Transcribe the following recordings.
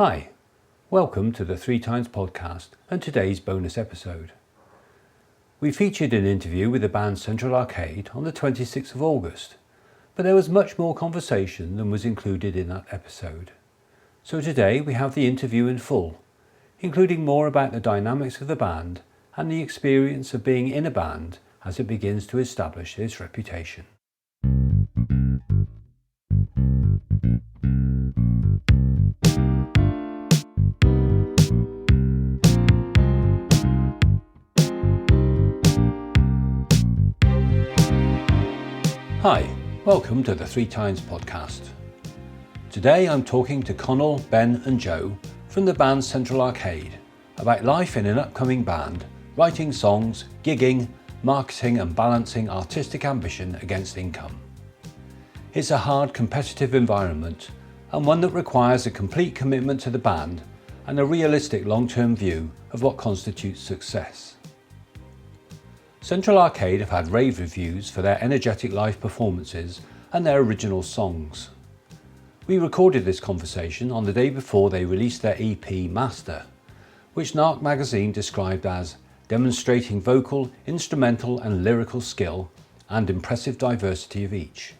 Hi, welcome to the 3 Times podcast and today's bonus episode. We featured an interview with the band Central Arcade on the 26th of August, but there was much more conversation than was included in that episode. So today we have the interview in full, including more about the dynamics of the band and the experience of being in a band as it begins to establish its reputation. Hi, welcome to the 3 Times podcast. Today I'm talking to Connall, Ben and Joe from the band Central Arcade about life in an upcoming band, writing songs, gigging, marketing and balancing artistic ambition against income. It's a hard competitive environment and one that requires a complete commitment to the band and a realistic long-term view of what constitutes success. Central Arcade have had rave reviews for their energetic live performances and their original songs. We recorded this conversation on the day before they released their EP Master, which NARC Magazine described as demonstrating vocal, instrumental and lyrical skill and impressive diversity of each,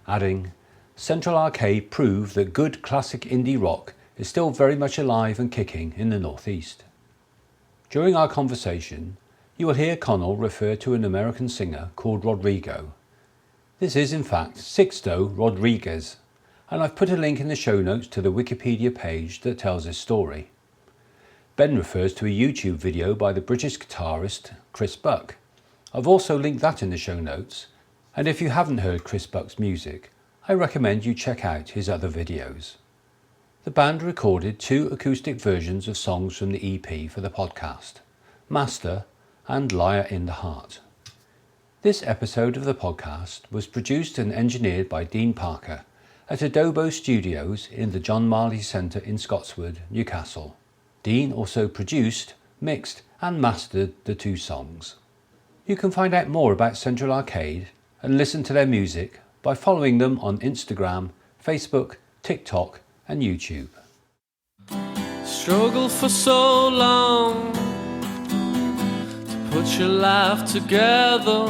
adding, Central Arcade prove that good classic indie rock is still very much alive and kicking in the Northeast. During our conversation, you will hear Connall refer to an American singer called Rodrigo. This is in fact Sixto Rodriguez, and I've put a link in the show notes to the Wikipedia page that tells his story. Ben refers to a YouTube video by the British guitarist Chris Buck. I've also linked that in the show notes, and if you haven't heard Chris Buck's music, I recommend you check out his other videos. The band recorded 2 acoustic versions of songs from the EP for the podcast, Master and Liar in the Heart. This episode of the podcast was produced and engineered by Dean Parker at Adobo Studios in the John Marley Centre in Scotswood, Newcastle. Dean also produced, mixed and mastered the 2 songs. You can find out more about Central Arcade and listen to their music by following them on Instagram, Facebook, TikTok and YouTube. Struggle for so long put your life together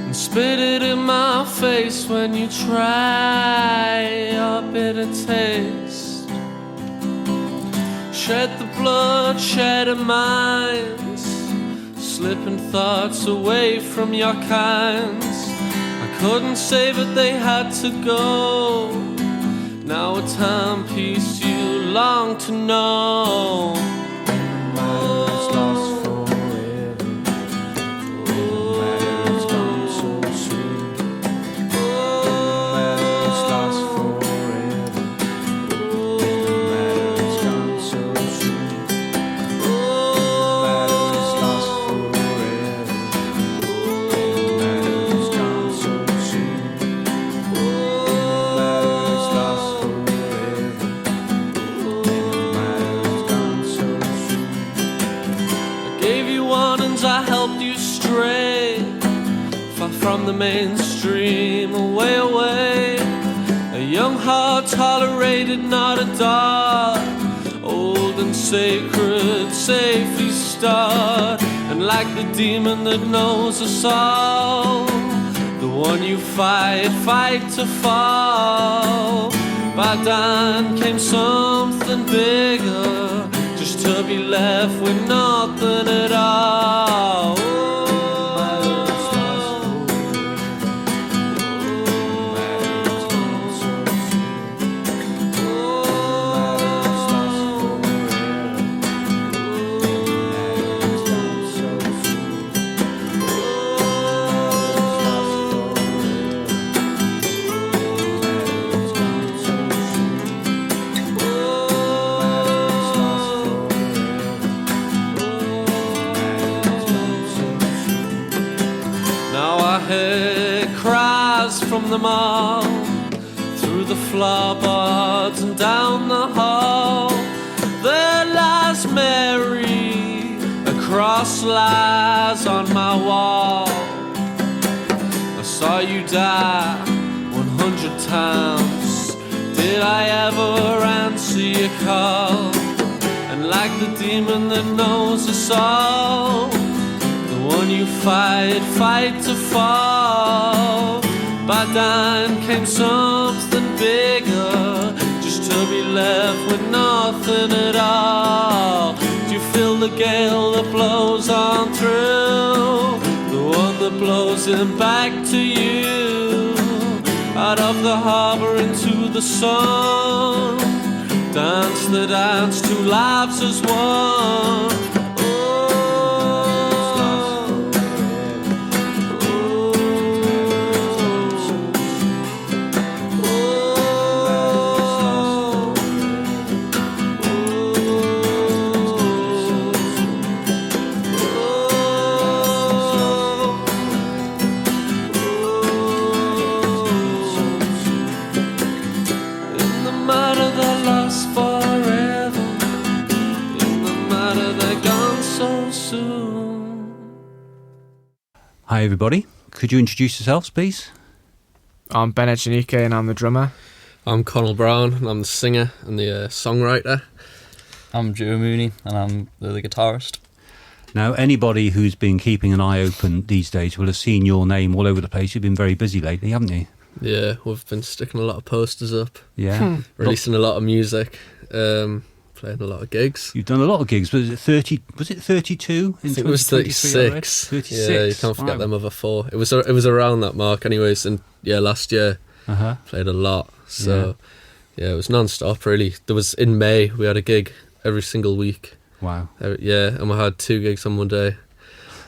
and spit it in my face when you try a bitter taste. Shed the blood, shattered minds, slipping thoughts away from your kinds. I couldn't save it, they had to go. Now a timepiece you long to know. I helped you stray far from the mainstream, away, away. A young heart tolerated, not a dog. Old and sacred, safely starred. And like the demon that knows us all, the one you fight, fight to fall. By dawn came something bigger, just to be left with nothing at all. Cries from the mall, through the floorboards and down the hall. There lies Mary, a cross lies on my wall. I saw you die 100 times, did I ever answer your call? And like the demon that knows us all, the one you fight to fall. But then came something bigger, just to be left with nothing at all. Do you feel the gale that blows on through? The one that blows him back to you. Out of the harbour into the sun. Dance the dance, two lives as one. Hi everybody, could you introduce yourselves please? I'm Ben Echenike and I'm the drummer. I'm Connall Brown and I'm the singer and the songwriter. I'm Joe Mooney and I'm the guitarist. Now anybody who's been keeping an eye open these days will have seen your name all over the place. You've been very busy lately, haven't you? Yeah, we've been sticking a lot of posters up. Yeah. Releasing a lot of music. Playing a lot of gigs. You've done a lot of gigs. Was it 30? Was it 32? I think it was 36. 36. Yeah, you can't forget them other four. It was around that mark, anyways. And yeah, last year played a lot. So yeah, it was non-stop really. There was in May we had a gig every single week. Wow. Yeah, and we had 2 gigs on one day,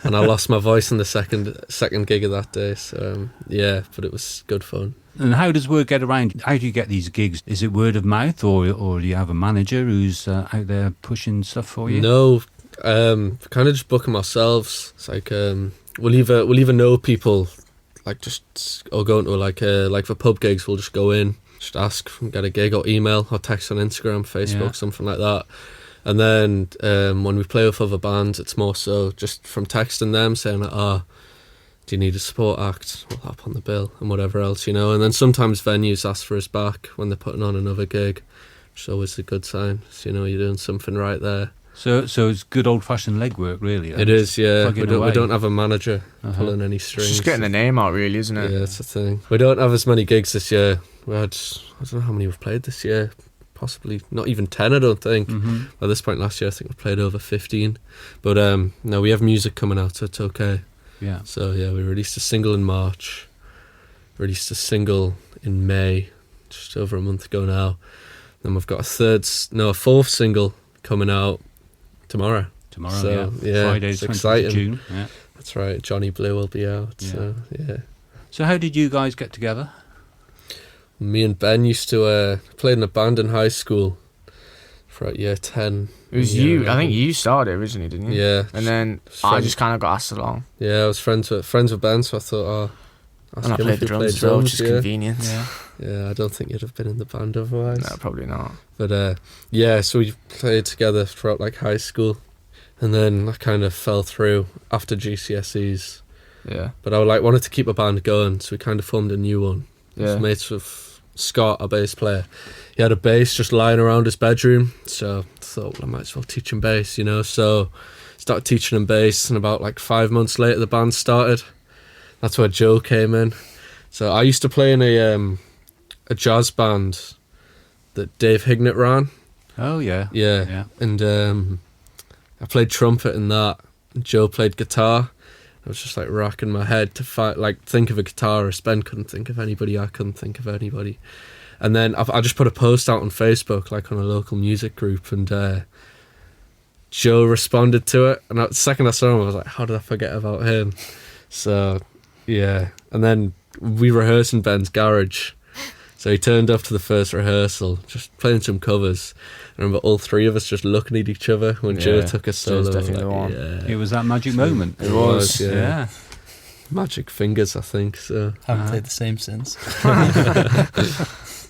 and I lost my voice in the second gig of that day. So yeah, but it was good fun. And how does word get around? How do you get these gigs? Is it word of mouth, or do you have a manager who's out there pushing stuff for you? No, kind of just book them ourselves. It's like we'll either know people, like or go into like for pub gigs. We'll just go in, just ask, get a gig, or email, or text on Instagram, Facebook, something like that. And then when we play with other bands, it's more so just from texting them saying, do you need a support act? We'll hop on the bill and whatever else, And then sometimes venues ask for us back when they're putting on another gig, which is always a good sign. So, you're doing something right there. So it's good old-fashioned legwork, really. It is, yeah. We don't have a manager pulling any strings. It's just getting the name out, really, isn't it? Yeah, that's the thing. We don't have as many gigs this year. We had, I don't know how many we've played this year. Possibly not even 10, I don't think. At this point last year, I think we played over 15. But no, we have music coming out, so it's okay. Yeah. So yeah, we released a single in March, released a single in May, just over a month ago now. Then we've got a fourth single coming out tomorrow. So, yeah, Friday, it's 20th exciting. of June. Yeah. That's right. Johnny Blue will be out. Yeah. So yeah. So how did you guys get together? Me and Ben used to play in a band in high school for year 10. It was you. I think you started originally, didn't you? Yeah. And then I just kind of got asked along. Yeah, I was friends with Ben, so I thought, and I played the drums as well, which is convenient. Yeah, I don't think you'd have been in the band otherwise. No, probably not. But yeah, so we played together throughout like high school, and then I kind of fell through after GCSEs. Yeah. But I wanted to keep a band going, so we kind of formed a new one. Yeah. I was mates with Scott, our bass player. He had a bass just lying around his bedroom, so I thought, well, I might as well teach him bass, So started teaching him bass, and about like 5 months later, the band started. That's where Joe came in. So I used to play in a jazz band that Dave Hignett ran. Oh yeah. Yeah. And I played trumpet in that. And Joe played guitar. I was just like racking my head to think of a guitarist. Ben couldn't think of anybody. I couldn't think of anybody. And then I just put a post out on Facebook, like on a local music group, and Joe responded to it. And the second I saw him, I was like, how did I forget about him? So, yeah. And then we rehearsed in Ben's garage. So he turned up to the first rehearsal, just playing some covers. I remember all three of us just looking at each other when Joe took a solo. Joe's definitely the one. Yeah. It was that magic moment. It was, yeah. Magic fingers, I think. So Haven't played the same since.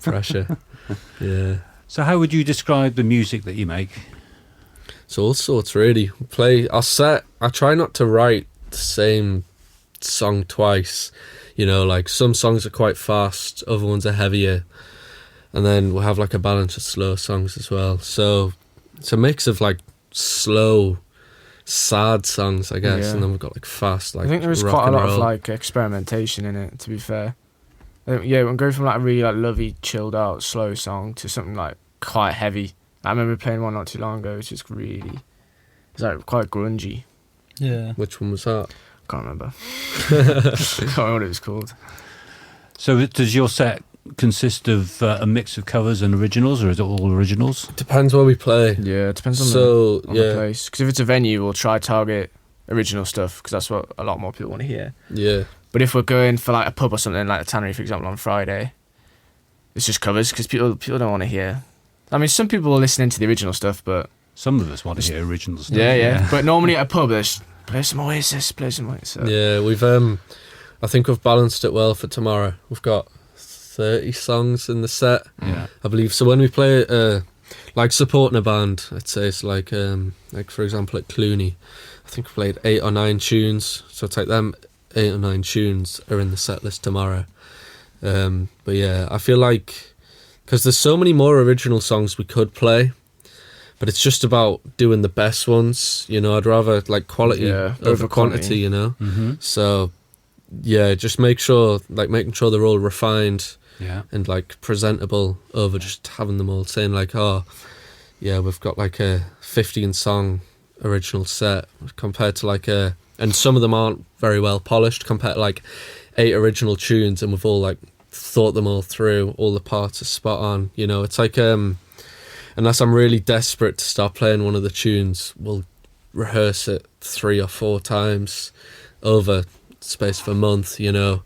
Pressure. Yeah. So how would you describe the music that you make? So all sorts, really. I try not to write the same song twice. Like some songs are quite fast, other ones are heavier. and then we'll have like a balance of slow songs as well. So it's a mix of like slow, sad songs, I guess, and then we've got like fast, like I think there was rock quite a and lot of roll. like experimentation in it, to be fair. Yeah, we can go from like a really like lovey, chilled out, slow song to something like quite heavy. I remember playing one not too long ago, which is really, it's like quite grungy. Yeah. Which one was that? Can't remember. Can't remember what it was called. So does your set consist of a mix of covers and originals, or is it all originals? Depends where we play. Yeah, it depends on So the place. Because if it's a venue, we'll try target original stuff because that's what a lot more people want to hear. Yeah. But if we're going for like a pub or something, like the Tannery, for example, on Friday, it's just covers because people don't want to hear. I mean, some people are listening to the original stuff, but Some of us want to hear original stuff. yeah. But normally at a pub, there's play some Oasis, play some Oasis. Yeah, we've I think we've balanced it well for tomorrow. We've got 30 songs in the set, Yeah. I believe. So when we play like supporting a band, I'd say it's like for example at Clooney, I think we played 8 or 9 tunes. So it's like them 8 or 9 tunes are in the set list tomorrow. But yeah, I feel like because there's so many more original songs we could play, but it's just about doing the best ones. You know, I'd rather like quality over quantity. You know, so yeah, just making sure they're all refined. Yeah. And like presentable over just having them all saying like, oh yeah, we've got like a 15 song original set compared to like and some of them aren't very well polished compared to like 8 original tunes, and we've all like thought them all through, all the parts are spot on. You know, it's like unless I'm really desperate to start playing one of the tunes, we'll rehearse it 3 or 4 times over space of a month, you know,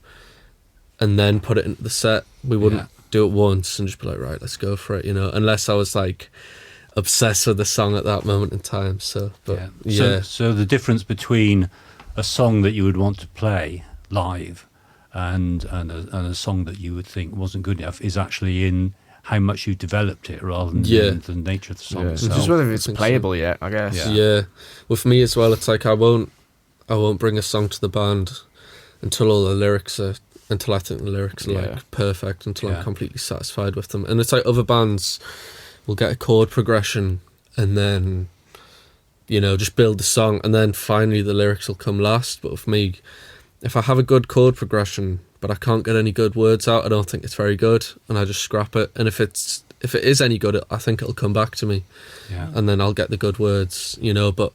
and then put it into the set. We wouldn't do it once and just be like, right, let's go for it, you know, unless I was like obsessed with the song at that moment in time. So, but So the difference between a song that you would want to play live and a song that you would think wasn't good enough is actually in how much you developed it rather than the nature of the song itself. Just whether it's playable yet, I guess. Yeah. With me as well, it's like I won't bring a song to the band until all the lyrics are, until I think the lyrics are like perfect, until I'm completely satisfied with them. And it's like other bands will get a chord progression and then, you know, just build the song and then finally the lyrics will come last. But with me, if I have a good chord progression but I can't get any good words out, I don't think it's very good, and I just scrap it. And if it is any good, I think it'll come back to me, and then I'll get the good words, you know. But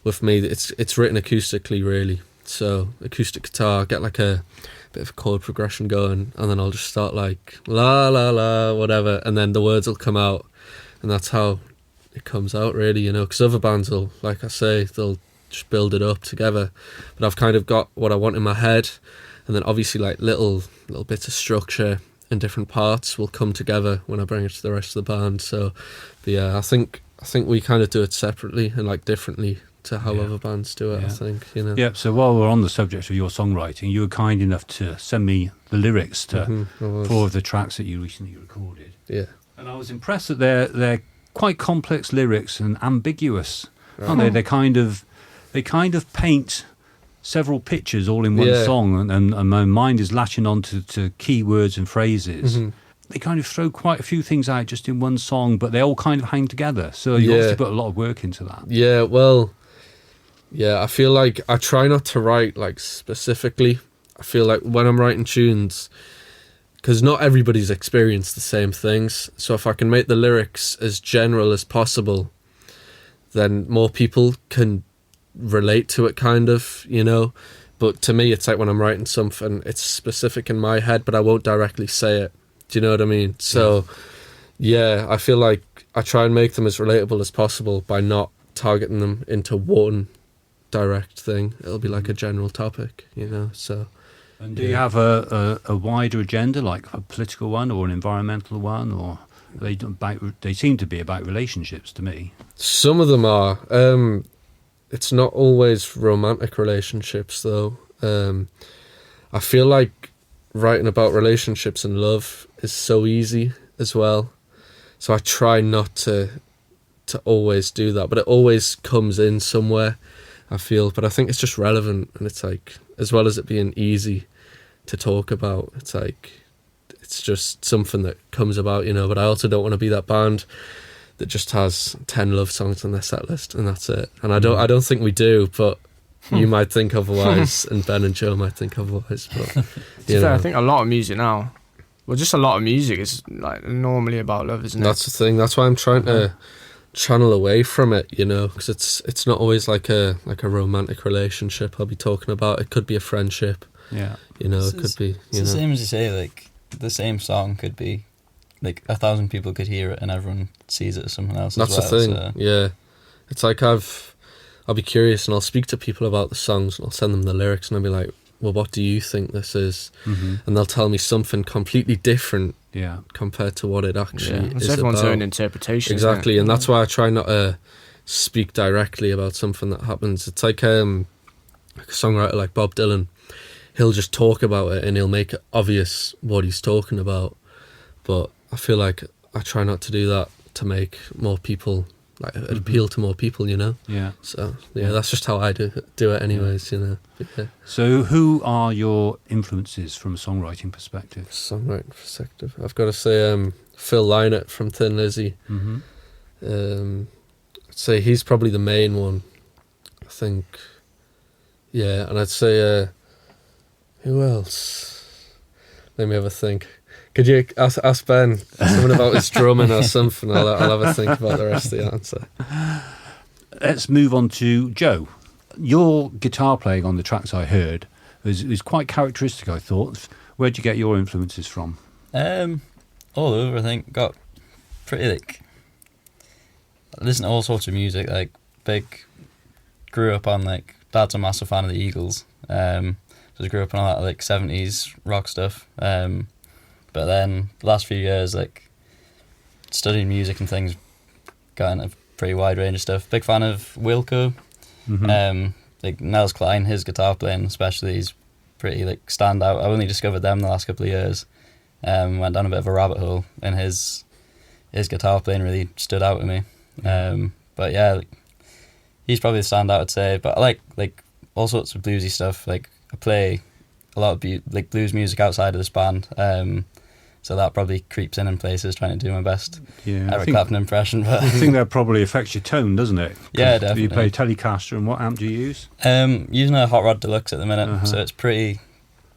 with me, it's written acoustically, really. So acoustic guitar, get like a bit of a chord progression going, and then I'll just start like la la la whatever, and then the words will come out, and that's how it comes out, really, you know. Because other bands will, like I say, they'll just build it up together, but I've kind of got what I want in my head, and then obviously like little bits of structure and different parts will come together when I bring it to the rest of the band. So, but yeah, I think we kind of do it separately and like differently to how other bands do it. I think, you know. Yeah. So while we're on the subject of your songwriting, you were kind enough to send me the lyrics to 4 of the tracks that you recently recorded. Yeah. And I was impressed that they're quite complex lyrics and ambiguous, aren't they? They kind of paint several pictures all in one song, and my mind is latching on to key words and phrases. They kind of throw quite a few things out just in one song, but they all kind of hang together. So you obviously put a lot of work into that. Yeah, well, yeah, I feel like I try not to write like specifically. I feel like when I'm writing tunes, because not everybody's experienced the same things, so if I can make the lyrics as general as possible, then more people can relate to it, kind of, you know. But to me, it's like when I'm writing something, it's specific in my head, but I won't directly say it. Do you know what I mean? So yeah, I feel like I try and make them as relatable as possible by not targeting them into one direct thing. It'll be like a general topic, you know. So, and do you have a wider agenda, like a political one or an environmental one, or they seem to be about relationships to me? Some of them are. It's not always romantic relationships, though. I feel like writing about relationships and love is so easy as well. So I try not to always do that, but it always comes in somewhere, I feel. But I think it's just relevant, and it's like, as well as it being easy to talk about, it's like, it's just something that comes about, you know. But I also don't want to be that band that just has 10 love songs on their set list and that's it. And I don't think we do, but you might think otherwise, and Ben and Joe might think otherwise. But I think a lot of music now, well, just a lot of music is like normally about love, isn't it? That's the thing. That's why I'm trying to channel away from it, you know, because it's not always like a romantic relationship I'll be talking about. It could be a friendship. Yeah, you know, it could be. It's the same as you say. Like the same song could be, like 1,000 people could hear it, and everyone sees it as something else. That's as well, the thing. so. Yeah, it's like I'll be curious and I'll speak to people about the songs and I'll send them the lyrics and I'll be like, well, what do you think this is? Mm-hmm. And they'll tell me something completely different compared to what it actually is. It's everyone's about. own interpretation. Exactly, and that's why I try not to speak directly about something that happens. It's like a songwriter like Bob Dylan. He'll just talk about it and he'll make it obvious what he's talking about. But I feel like I try not to do that to make more people, like appeal to more people, you know? Yeah. So, that's just how I do it anyways, you know? Yeah. So who are your influences from a songwriting perspective? Songwriting perspective. I've got to say Phil Lynott from Thin Lizzy. Mm-hmm. I'd say he's probably the main one, I think. Yeah, and I'd say... who else? Let me have a think. Could you ask Ben something about his drumming or something? I'll have a think about the rest of the answer. Let's move on to Joe. Your guitar playing on the tracks I heard is quite characteristic, I thought. Where'd you get your influences from? All over, I think. Got pretty, like... I listen to all sorts of music, like, grew up on, like... Dad's a massive fan of the Eagles. So I grew up on all that, like, 70s rock stuff. But then the last few years, like, studying music and things, got into a pretty wide range of stuff. Big fan of Wilco. Mm-hmm. Like Nels Cline, his guitar playing especially, is pretty, like, standout. I only discovered them the last couple of years. Went down a bit of a rabbit hole, and his guitar playing really stood out to me. But yeah, like, he's probably the standout, I'd say. But I like all sorts of bluesy stuff. Like, I play a lot of like blues music outside of this band. So that probably creeps in places, trying to do my best Eric Clapton impression. But I think that probably affects your tone, doesn't it? Yeah, definitely. You play Telecaster, and what amp do you use? Using a Hot Rod Deluxe at the minute, so it's pretty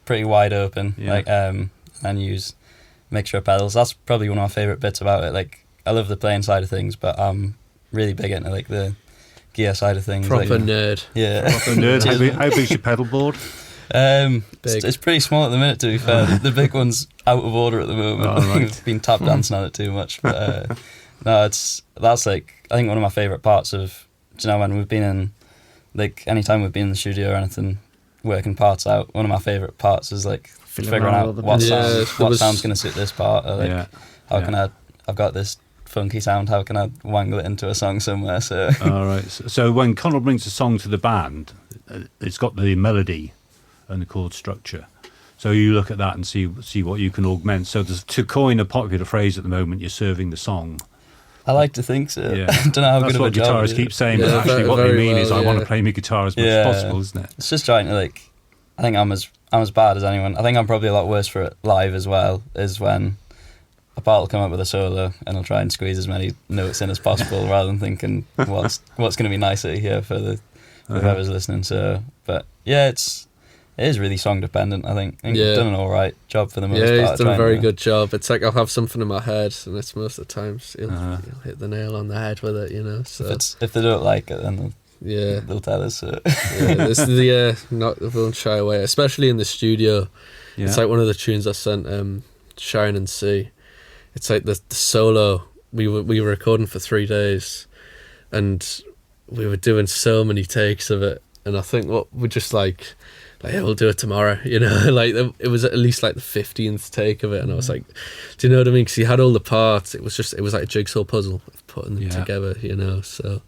wide open. Yeah. Like, and use mixture of pedals. That's probably one of my favourite bits about it. Like, I love the playing side of things, but I'm really big into, like, the gear side of things. Proper like, nerd. Yeah. Proper nerd. How big's your pedal board? It's pretty small at the minute, to be fair. The big one's out of order at the moment. Oh, right. I've been tap dancing on it too much. But no, that's like, I think one of my favourite parts of, do you know, when we've been in, like, anytime we've been in the studio or anything, working parts out, one of my favourite parts is, like, figuring out what sound's going to suit this part, or, like, how can I've got this funky sound, how can I wangle it into a song somewhere? So all right. So when Connall brings a song to the band, it's got the melody and the chord structure. So you look at that and see what you can augment. So to coin a popular phrase at the moment, you're serving the song. I like to think so. Yeah. I don't know how good of a job. That's what guitarists keep saying, but Yeah, actually what they mean is I want to yeah. play my guitar as much as possible, isn't it? It's just trying to, like, I think I'm as bad as anyone. I think I'm probably a lot worse for it live as well, is when a part will come up with a solo and I'll try and squeeze as many notes in as possible rather than thinking what's going to be nicer here for the whoever's listening. So, but yeah, it is really song dependent. I think you've done an all right job for the most part. Yeah, he's done a very good job. It's like I'll have something in my head, and it's most of the times he'll hit the nail on the head with it, you know. So if they don't like it, then they'll tell us. So. Yeah, this is we won't shy away, especially in the studio. Yeah. It's like one of the tunes I sent, Shine and See. It's like the solo. We were recording for 3 days, and we were doing so many takes of it. And I think what we just like, yeah, we'll do it tomorrow. You know, like it was at least like the 15th take of it, and I was like, do you know what I mean? Because he had all the parts. It was like a jigsaw puzzle of putting them together. You know, so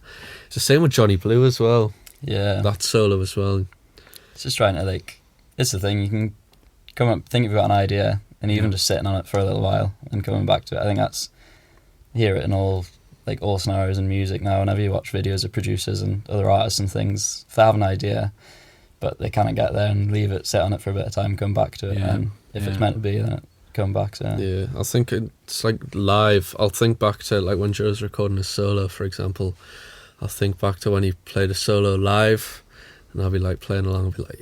it's the same with Johnny Blue as well. Yeah, that solo as well. It's just trying to, like, it's the thing, you can come up, think you've got an idea, and even just sitting on it for a little while and coming back to it. I think that's, hear it in all scenarios in music now. Whenever you watch videos of producers and other artists and things, if they have an idea but they can't get there and leave it, sit on it for a bit of time, come back to it, and if it's meant to be, then come back. So Yeah, I think it's like live. I'll think back to like when Joe's recording a solo, for example. I'll think back to when he played a solo live, and I'll be like playing along and be like,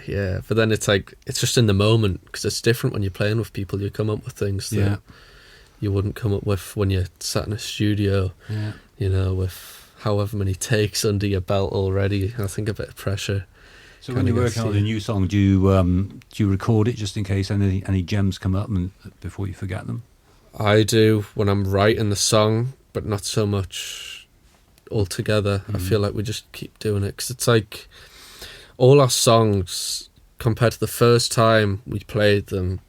yeah. But then it's like, it's just in the moment, because it's different when you're playing with people. You come up with things that you wouldn't come up with when you're sat in a studio, you know, with however many takes under your belt already. I think a bit of pressure. So when you're working on a new song, do you record it just in case any gems come up and before you forget them? I do when I'm writing the song, but not so much altogether. I feel like we just keep doing it, because it's like all our songs, compared to the first time we played them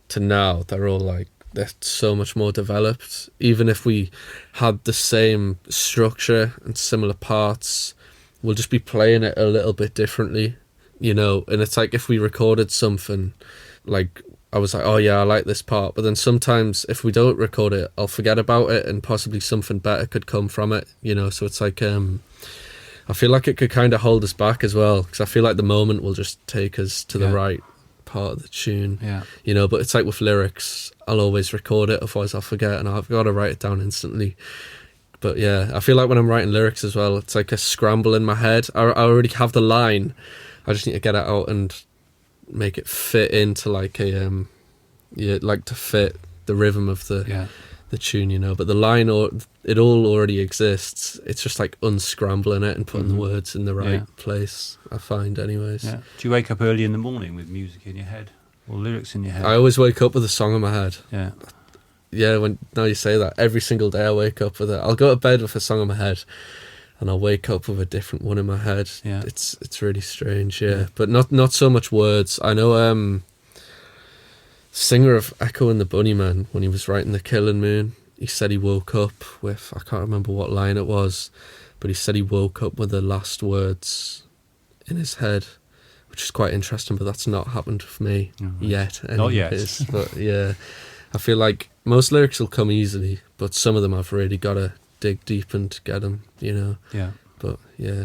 to now, they're all like, they're so much more developed. Even if we had the same structure and similar parts, we'll just be playing it a little bit differently, you know. And it's like if we recorded something, like I was like, oh yeah, I like this part, but then sometimes if we don't record it, I'll forget about it and possibly something better could come from it, you know. So it's like I feel like it could kind of hold us back as well, because I feel like the moment will just take us to the right part of the tune, you know. But it's like with lyrics, I'll always record it, otherwise I'll forget, and I've got to write it down instantly. But yeah, I feel like when I'm writing lyrics as well, it's like a scramble in my head. I already have the line, I just need to get it out and make it fit into like a like to fit the rhythm of the tune, you know. But the line, it all already exists. It's just like unscrambling it and putting the words in the right place, I find, anyways. Do you wake up early in the morning with music in your head or lyrics in your head? I always wake up with a song in my head. Yeah, when now you say that, every single day I wake up with it. I'll go to bed with a song in my head, and I'll wake up with a different one in my head. It's really strange, but not so much words. I know singer of Echo and the Bunnymen, when he was writing The Killing Moon, he said he woke up with, I can't remember what line it was, but he said he woke up with the last words in his head, which is quite interesting, but that's not happened with me yet. Not yet. But yeah, I feel like most lyrics will come easily, but some of them I've really got to dig deep and get them, you know. But yeah,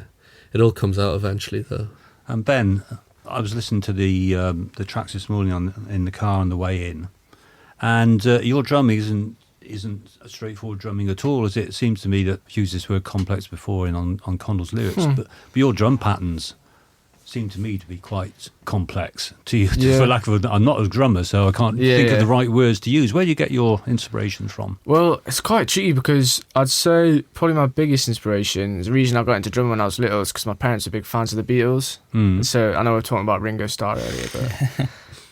it all comes out eventually, though. And Ben, I was listening to the tracks this morning in the car on the way in, and your drumming isn't a straightforward drumming at all, as it seems to me that I've used this word complex before on Connall's lyrics, but your drum patterns seem to me to be quite complex to you, for lack of I'm not a drummer, so I can't think of the right words to use. Where do you get your inspiration from? Well, it's quite tricky, because I'd say probably my biggest inspiration, the reason I got into drumming when I was little, is because my parents are big fans of the Beatles. So I know we were talking about Ringo Starr earlier,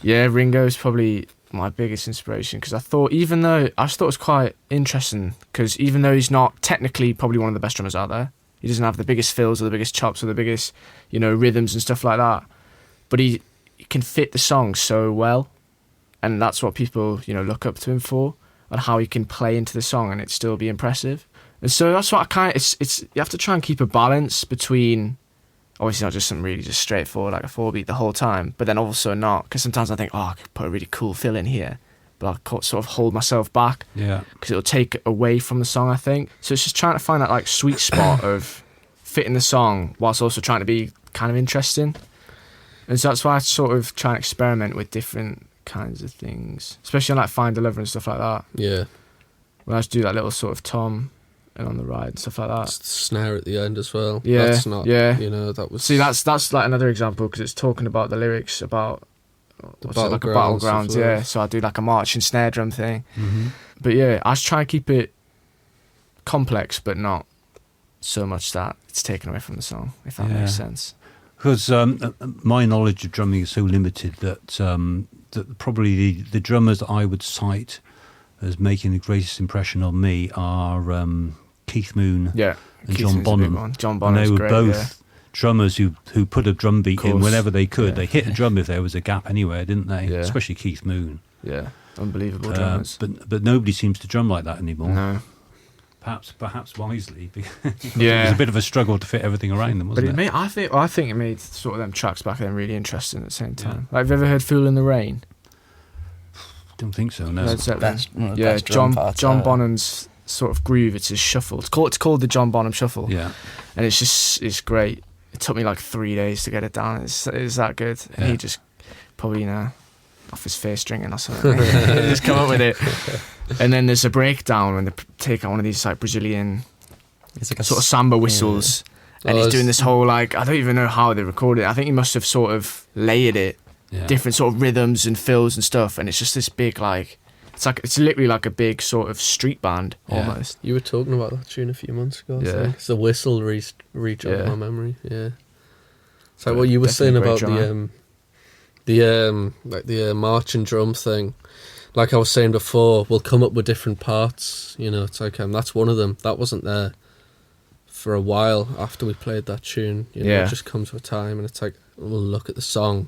but Ringo's probably my biggest inspiration, because I just thought it was quite interesting, because even though he's not technically probably one of the best drummers out there, he doesn't have the biggest fills or the biggest chops or the biggest, you know, rhythms and stuff like that, but he can fit the song so well, and that's what people, you know, look up to him for, and how he can play into the song and it still be impressive. And so that's what I kind of, it's you have to try and keep a balance between, obviously not just something really just straightforward like a 4-beat the whole time, but then also not, because sometimes I think, I could put a really cool fill in here, but I'll sort of hold myself back, because it'll take away from the song, I think. So it's just trying to find that like sweet spot of fitting the song whilst also trying to be kind of interesting. And so that's why I sort of try and experiment with different kinds of things, especially on like Find a Lover and stuff like that. Yeah. When I just do that little sort of tom and on the ride and stuff like that. Snare at the end as well. Yeah, that's not, you know, that was... See, that's like another example, because it's talking about the lyrics about like a battleground, so I do like a marching snare drum thing. But yeah, I just try and keep it complex, but not so much that it's taken away from the song, if that makes sense. Because my knowledge of drumming is so limited that that probably the drummers that I would cite as making the greatest impression on me are Keith Moon and John Bonham. John Bonham, and they were great, both drummers who put a drum beat in whenever they could. They hit a drum if there was a gap anywhere, didn't they? Especially Keith Moon. Yeah, unbelievable drummers. But nobody seems to drum like that anymore. No. Perhaps wisely, because it was a bit of a struggle to fit everything around them, wasn't it? I think it made sort of them tracks back then really interesting at the same time. Like, have you ever heard "Fool in the Rain"? Don't think so. No. Best John Bonham's sort of groove. It's his shuffle. It's called the John Bonham Shuffle. Yeah, and it's great. It took me like 3 days to get it down. It's that good. And he just probably off his face stringing or something. Just come up with it. And then there's a breakdown when they take out one of these like Brazilian It's like a sort of samba whistles, and he's doing this whole like, I don't even know how they recorded it. I think he must have sort of layered it, different sort of rhythms and fills and stuff, and it's just this big like, it's literally like a big sort of street band almost. You were talking about that tune a few months ago. I think. It's the whistle rejogged my memory. Yeah, it's like what you were saying about the march and drum thing. Like I was saying before, we'll come up with different parts. You know, it's like that's one of them. That wasn't there for a while after we played that tune. You know, it just comes with time, and it's like we'll look at the song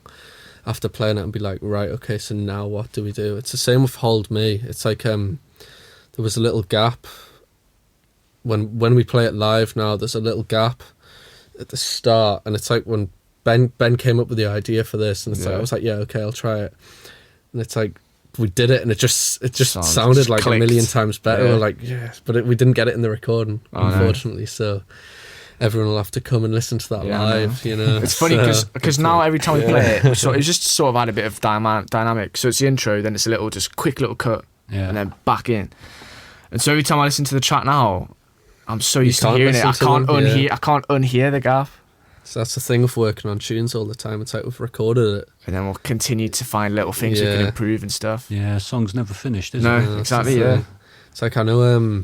after playing it and be like, right, okay, so now what do we do? It's the same with Hold Me. It's like there was a little gap when we play it live now. There's a little gap at the start, and it's like when Ben came up with the idea for this, and it's like I was like, yeah, okay, I'll try it, and it's like we did it, and it just sounded like clicked. A million times better. We're like, yes, but we didn't get it in the recording, unfortunately. So everyone will have to come and listen to that live. You know, it's funny because now every time we play it, it just sort of had a bit of dynamic. So it's the intro, then it's a little just quick little cut, and then back in. And so every time I listen to the track now, I'm so used to hearing it. I can't unhear the gap. So that's the thing with working on tunes all the time. It's like we've recorded it, and then we'll continue to find little things we can improve and stuff. Yeah, song's never finished, is it? No, exactly. Yeah, it's like I know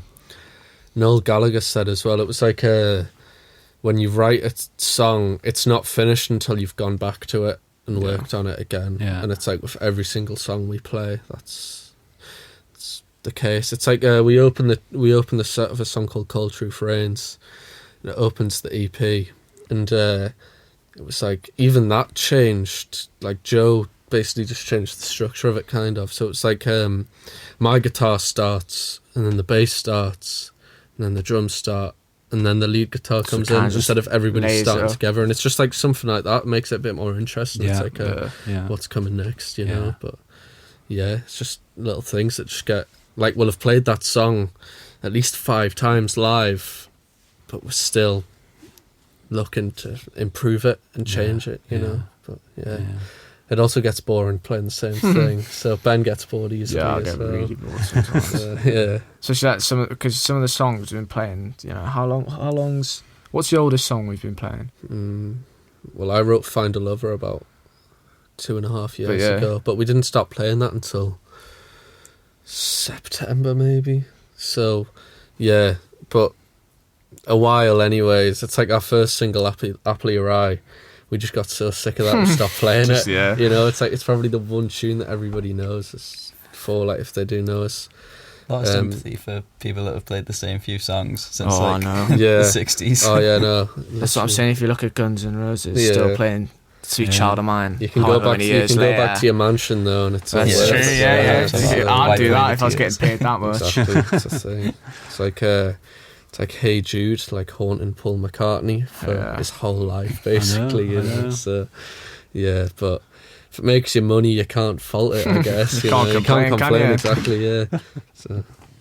Noel Gallagher said as well. It was like when you write a song, it's not finished until you've gone back to it and worked on it again. Yeah. And it's like with every single song we play, it's the case. It's like we open the set of a song called Cold Truth Rains, and it opens the EP. And it was like, even that changed. Like Joe basically just changed the structure of it, kind of. So it's like my guitar starts, and then the bass starts, and then the drums start, and then the lead guitar comes in instead of everybody starting together. And it's just like something like that makes it a bit more interesting. It's like what's coming next, you know? But yeah, it's just little things that just get, like, we'll have played that song at least 5 times live, but we're still looking to improve it and change it, you know. But it also gets boring playing the same thing. So Ben gets bored easily. Yeah, I get really bored sometimes. So because some of the songs we've been playing, you know, how long's what's the oldest song we've been playing? Well, I wrote Find a Lover about 2.5 years ago, but we didn't stop playing that until September maybe. So yeah, but a while anyways. It's like our first single, Aptly Awry, we just got so sick of that we stopped playing it. You know, it's like it's probably the one tune that everybody knows us for, like, if they do know us. A lot of sympathy for people that have played the same few songs since the 60s. Oh yeah, no. That's what I'm saying. If you look at Guns N' Roses, still playing Sweet Child of Mine. You can go back to your mansion though, and it's that's true. I'd do that if I was getting paid that much. Exactly, that's the thing. It's like Hey Jude, like haunting Paul McCartney for his whole life, basically. I know. So, yeah, but if it makes you money, you can't fault it, I guess. You can't complain, exactly, yeah.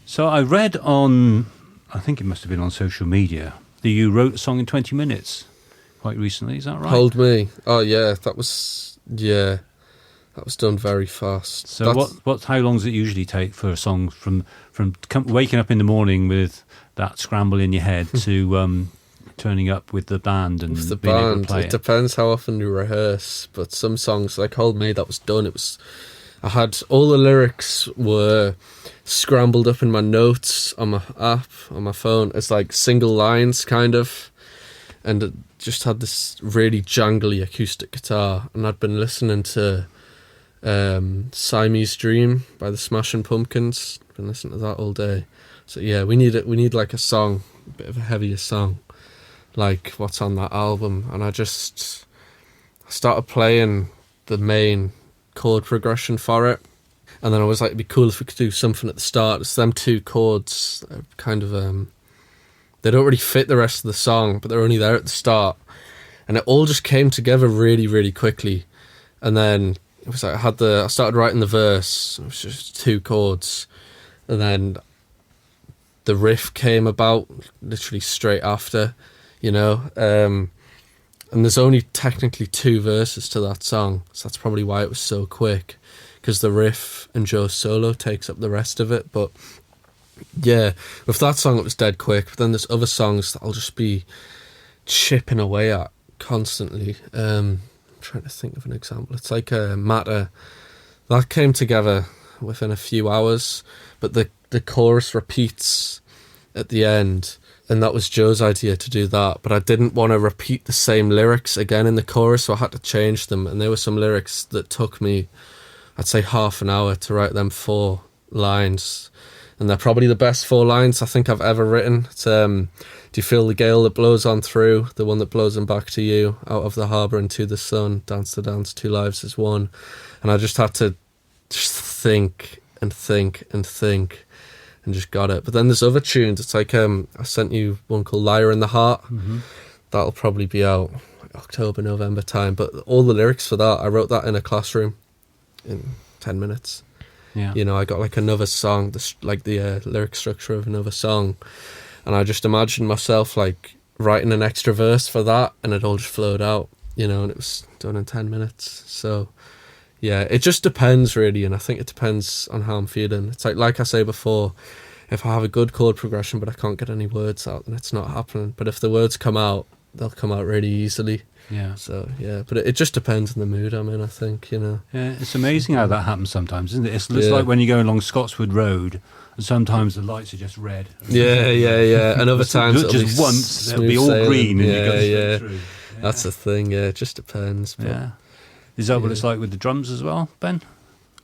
So I read on, I think it must have been on social media, that you wrote a song in 20 minutes quite recently, is that right? Hold Me. Oh, yeah, that was done very fast. So how long does it usually take for a song from waking up in the morning with that scramble in your head to turning up with the band and with being able to play it? Depends how often you rehearse, but some songs, like Hold Me, that was done. I had all the lyrics were scrambled up in my notes on my app, on my phone. It's like single lines, kind of, and it just had this really jangly acoustic guitar, and I'd been listening to Siamese Dream by the Smashing Pumpkins. Been listening to that all day. So yeah, we need like a song, a bit of a heavier song, like what's on that album. And I started playing the main chord progression for it, and then I was like, it'd be cool if we could do something at the start. It's them 2 chords, kind of they don't really fit the rest of the song, but they're only there at the start, and it all just came together really, really quickly. And then it was like I started writing the verse. It was just 2 chords, and then the riff came about literally straight after, you know. And there's only technically 2 verses to that song, so that's probably why it was so quick, because the riff and Joe's solo takes up the rest of it. But yeah, with that song it was dead quick. But then there's other songs that I'll just be chipping away at constantly. I'm trying to think of an example. It's like a Matter that came together within a few hours, but the chorus repeats at the end, and that was Joe's idea to do that. But I didn't want to repeat the same lyrics again in the chorus, so I had to change them. And there were some lyrics that took me, I'd say, half an hour to write them 4 lines. And they're probably the best 4 lines I think I've ever written. It's do you feel the gale that blows on through, the one that blows them back to you, out of the harbour into the sun, dance to dance, 2 lives is one. And I just had to just think and think and think and just got it. But then there's other tunes. It's like I sent you one called Liar in the Heart. That'll probably be out like October, November time. But all the lyrics for that, I wrote that in a classroom in 10 minutes. Yeah. You know, I got like another song, like the lyric structure of another song, and I just imagined myself like writing an extra verse for that, and it all just flowed out, you know, and it was done in 10 minutes. So yeah, it just depends really, and I think it depends on how I'm feeling. It's like I say before, if I have a good chord progression but I can't get any words out, then it's not happening. But if the words come out, they'll come out really easily. Yeah. So yeah, but it just depends on the mood I'm in, I think, you know. Yeah, it's amazing how that happens sometimes, isn't it? It's like when you go along Scotswood Road, and sometimes the lights are just red. Yeah. And other times it'll just be once it'll smooth be all sailing. green and you go straight through. Yeah. That's the thing. Yeah, it just depends. But Yeah. Is that what it's like with the drums as well, Ben?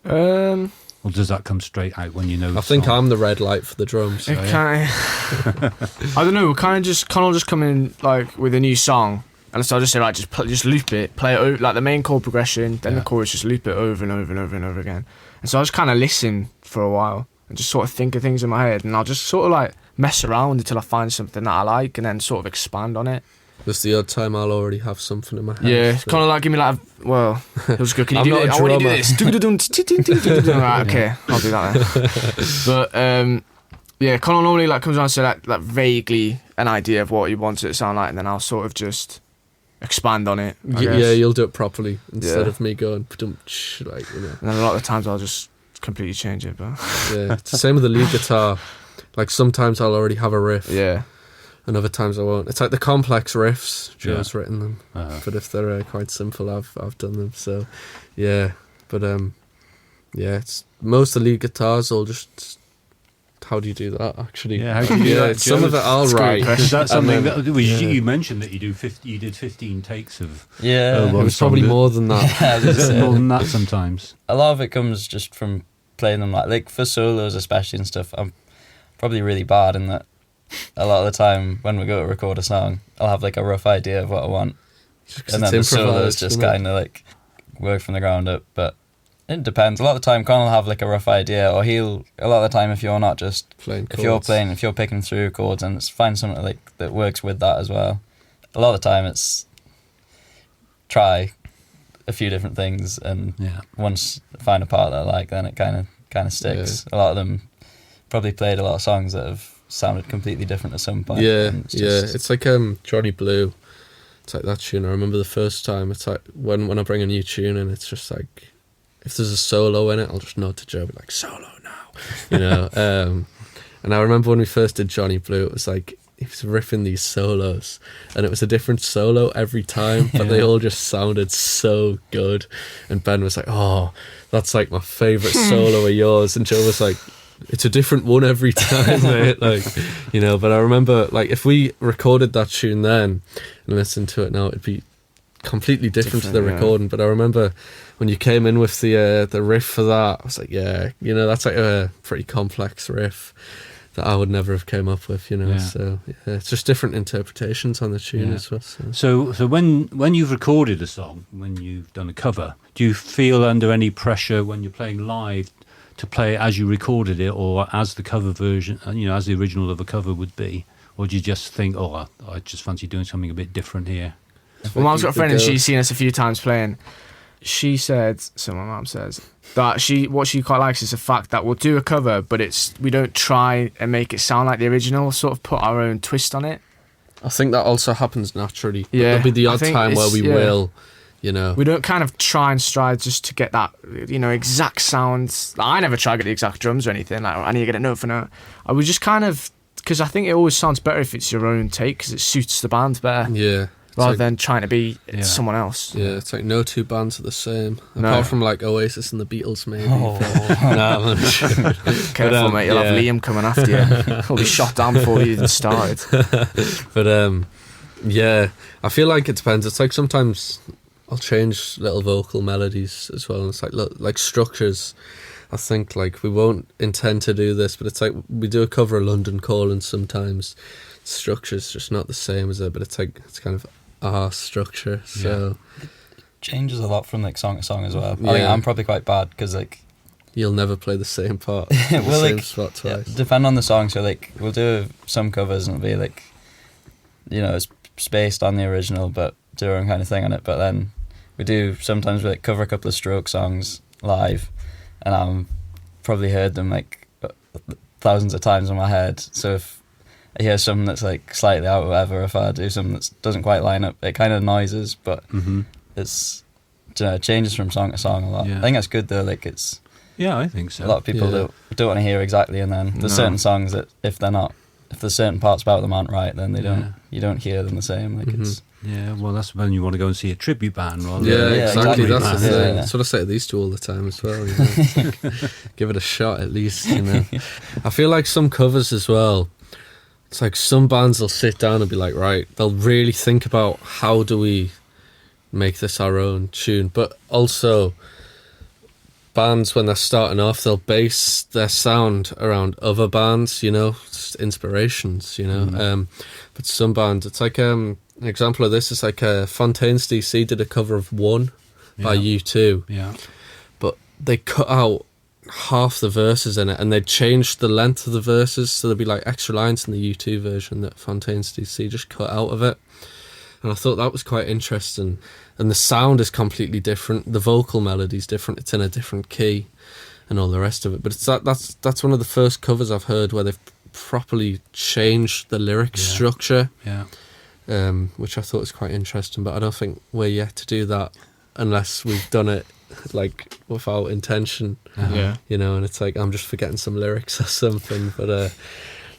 Um, Or does that come straight out when you know the I think song? I'm the red light for the drums. it kind I don't know. Connall just come in like with a new song, and so I just say like just loop it, play it over, like the main chord progression, then the chorus, just loop it over and over and over and over again. And so I just kind of listen for a while and just sort of think of things in my head, and I'll just sort of like mess around until I find something that I like, and then sort of expand on it. There's the odd time I'll already have something in my head. Yeah, so. kind of like give me like he'll just go, can you I'm do not it? a I want you to do drummer. this. Right, okay, I'll do that then. But yeah, Connall normally like comes around and say like vaguely an idea of what he wants it to sound like, and then I'll sort of just expand on it. I guess. Yeah, you'll do it properly instead Yeah. of me going like, you know. And then a lot of the times I'll just completely change it, but Yeah, it's the same with the lead guitar. Like sometimes I'll already have a riff, yeah. and other times I won't. It's like the complex riffs. Joe's written them, but if they're quite simple, I've done them. So yeah, but yeah, it's most of the lead guitars all just. How do you do that? Actually, Yeah, how do you do that, some Joe? of it I'll write. Is that something then- that you mentioned that you did 15 takes of? Yeah. It was probably more than that. Is it more than that sometimes? A lot of it comes just from playing them like for solos especially and stuff. I'm probably really bad in that. A lot of the time when we go to record a song, I'll have like a rough idea of what I want, and then the solos just kind of like work from the ground up. But it depends. A lot of the time, Connall will have like a rough idea, or a lot of the time if you're not just if you're picking through chords and find something like that works with that as well. A lot of the time it's try a few different things, and once I find a part that I like, then it kind of sticks. A lot of them probably played a lot of songs that have sounded completely different at some point. Yeah, it's like Johnny Blue. It's like that tune. I remember the first time. It's like when I bring a new tune in, it's just like if there's a solo in it, I'll just nod to Joe, be like solo now, you know. And I remember when we first did Johnny Blue, it was like he was riffing these solos, and it was a different solo every time, but they all just sounded so good. And Ben was like, "Oh, that's like my favourite solo of yours," and Joe was like, it's a different one every time, mate. Like, you know, but I remember, like, if we recorded that tune then and listened to it now, it'd be completely different to the recording. But I remember when you came in with the riff for that, I was like, yeah, you know, that's like a pretty complex riff that I would never have came up with, you know. Yeah. So yeah, it's just different interpretations on the tune as well. So when you've recorded a song, when you've done a cover, do you feel under any pressure when you're playing live to play it as you recorded it, or as the cover version, you know, as the original of a cover would be? Or do you just think, oh, I just fancy doing something a bit different here? Well, Mum's got a friend and she's seen us a few times playing. She said, so my mum says, that what she quite likes is the fact that we'll do a cover, but we don't try and make it sound like the original, we'll sort of put our own twist on it. I think that also happens naturally. Yeah, There'll be the odd time where we will you know. We don't kind of try and strive just to get that, you know, exact sounds. Like, I never try to get the exact drums or anything. Like, I need to get it note for note. We just kind of, because I think it always sounds better if it's your own take, because it suits the band better. Yeah. Rather like, than trying to be someone else. Yeah, it's like no two bands are the same. No. Apart from like Oasis and the Beatles, maybe. Oh. Nah, man. Careful, mate. You'll have Liam coming after you. He'll be shot down before you even started. But yeah, I feel like it depends. It's like sometimes I'll change little vocal melodies as well. And it's like structures. I think like we won't intend to do this, but it's like we do a cover of London Calling sometimes. Structure's just not the same as it, but it's like it's kind of our structure. So it changes a lot from like song to song as well. Yeah. I think I'm probably quite bad because like you'll never play the same part, well, the same like, spot twice. Depend on the song. So like we'll do some covers and it'll be like, you know, it's based on the original but do our own kind of thing on it. But then we do sometimes we like cover a couple of Stroke songs live, and I'm probably heard them like thousands of times in my head. So if I hear something that's like slightly out or whatever, if I do something that doesn't quite line up, it kind of noises, but it's, you know, it changes from song to song a lot. Yeah. I think that's good though. Like it's I think so. a lot of people don't want to hear exactly, and then there's certain songs that if there's certain parts about them aren't right, then they don't. You don't hear them the same. Like it's. Yeah, well, that's when you want to go and see a tribute band rather Yeah, than exactly. a That's the band. thing. Yeah. That's what I say to these two all the time as well. You know? Give it a shot at least. You know, I feel like some covers as well. It's like some bands will sit down and be like, right, they'll really think about how do we make this our own tune, but also bands when they're starting off, they'll base their sound around other bands. You know, just inspirations. You know, but some bands, it's like an example of this is like Fontaine's DC did a cover of One by U2. Yeah. But they cut out half the verses in it and they changed the length of the verses, so there'd be like extra lines in the U2 version that Fontaine's DC just cut out of it. And I thought that was quite interesting. And the sound is completely different. The vocal melody's different. It's in a different key and all the rest of it. But it's that's one of the first covers I've heard where they've properly changed the lyric structure. Yeah. Which I thought was quite interesting, but I don't think we're yet to do that unless we've done it like without intention. Yeah. You know, and it's like I'm just forgetting some lyrics or something. But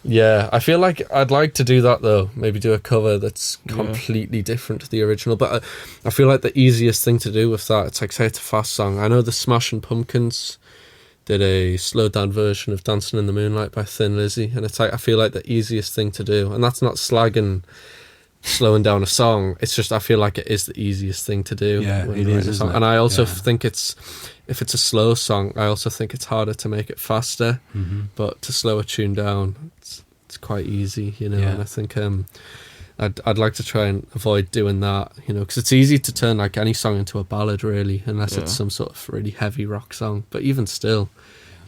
yeah, I feel like I'd like to do that though. Maybe do a cover that's completely different to the original. But I feel like the easiest thing to do with that, it's like say it's a fast song. I know the Smashing Pumpkins did a slowed down version of Dancing in the Moonlight by Thin Lizzy, and it's like I feel like the easiest thing to do, and that's not slagging slowing down a song, it's just I feel like it is the easiest thing to do. Yeah, when it writing is, a isn't song. it? And I also Yeah. think it's, if it's a slow song, I also think it's harder to make it faster, but to slow a tune down, it's quite easy, you know. Yeah. And I think I'd like to try and avoid doing that, you know, because it's easy to turn like any song into a ballad really, unless it's some sort of really heavy rock song. But even still,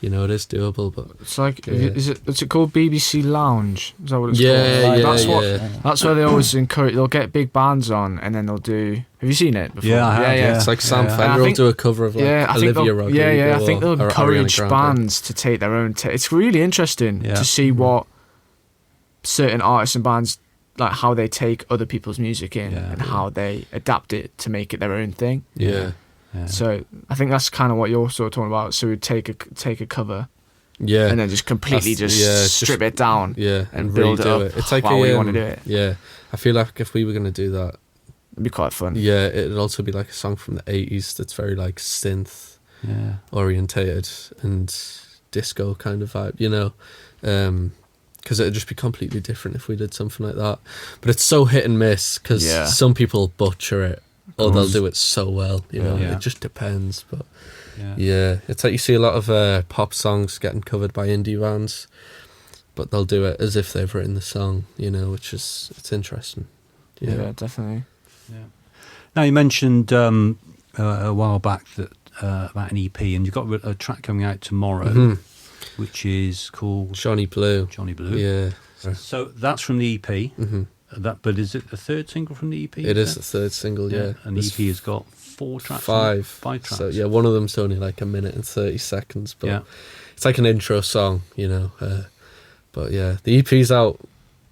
you know, it is doable. But It's like, is it called BBC Lounge? Is that what it's yeah, called? yeah, That's where they always encourage. They'll get big bands on, and then they'll do. Have you seen it before? Yeah, I have, yeah. It's like Sam Yeah. Fender I will think- do a cover of like I think Olivia they'll, Rodrigo. I think they'll or encourage Ariana Grande. bands to take their own. It's really interesting Yeah. to see what certain artists and bands like how they take other people's music in and how they adapt it to make it their own thing. Yeah. So I think that's kind of what you're sort of talking about. So we'd take a cover. Yeah. And then just completely strip it down. Yeah. And build it redo up. It's like how we want to do it. Yeah. I feel like if we were going to do that, It'd be quite fun. yeah, it'd also be like a song from the 80s that's very like synth orientated and disco kind of vibe, you know. Because it'd just be completely different if we did something like that. But it's so hit and miss because some people butcher it or they'll do it so well, you know. Yeah. It just depends. But yeah, it's like you see a lot of pop songs getting covered by indie bands, but they'll do it as if they've written the song, you know, which is, it's interesting. Yeah, definitely. Yeah. Now you mentioned a while back that about an EP, and you've got a track coming out tomorrow, which is called Johnny Blue. Johnny Blue. Yeah. So that's from the EP. But is it the third single from the EP? It is the third single, yeah. And the EP has got 4 tracks. Five tracks. So yeah, one of them's only like a minute and 30 seconds, but it's like an intro song, you know. But yeah, the EP's out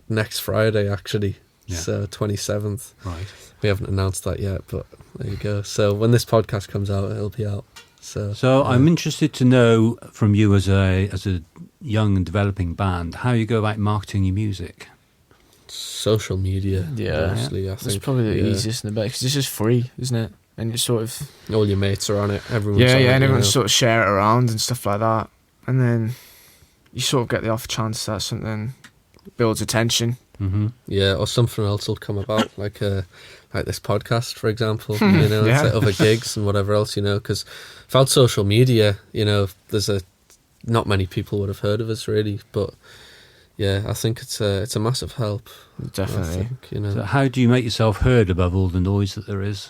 next Friday actually. Yeah. So 27th. Right. We haven't announced that yet, but there you go. So when this podcast comes out, it'll be out. So I'm interested to know from you as a young and developing band how you go about marketing your music. social media. Yeah. Mostly, I That's think. probably the yeah. easiest and the best because it's just free, isn't it? And it's sort of All your mates are on it. Everyone's yeah, on it, and everyone you know. sort of share it around and stuff like that. And then you sort of get the off chance that something builds attention. Mm-hmm. Yeah, or something else will come about, like this podcast, for example. You know, Yeah. it's like other gigs and whatever else, you know. Because without social media, you know, not many people would have heard of us really. But yeah, I think it's a massive help. Definitely. I think, you know. So how do you make yourself heard above all the noise that there is?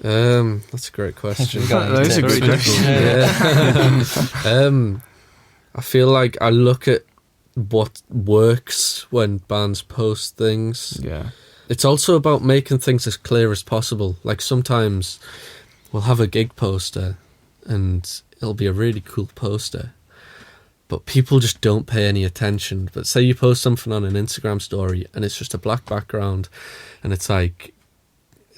That's a great question. Those are good questions. Yeah. I feel like I look at what works when bands post things. Yeah. It's also about making things as clear as possible. Like sometimes we'll have a gig poster and it'll be a really cool poster, but people just don't pay any attention. But say you post something on an Instagram story and it's just a black background and it's like,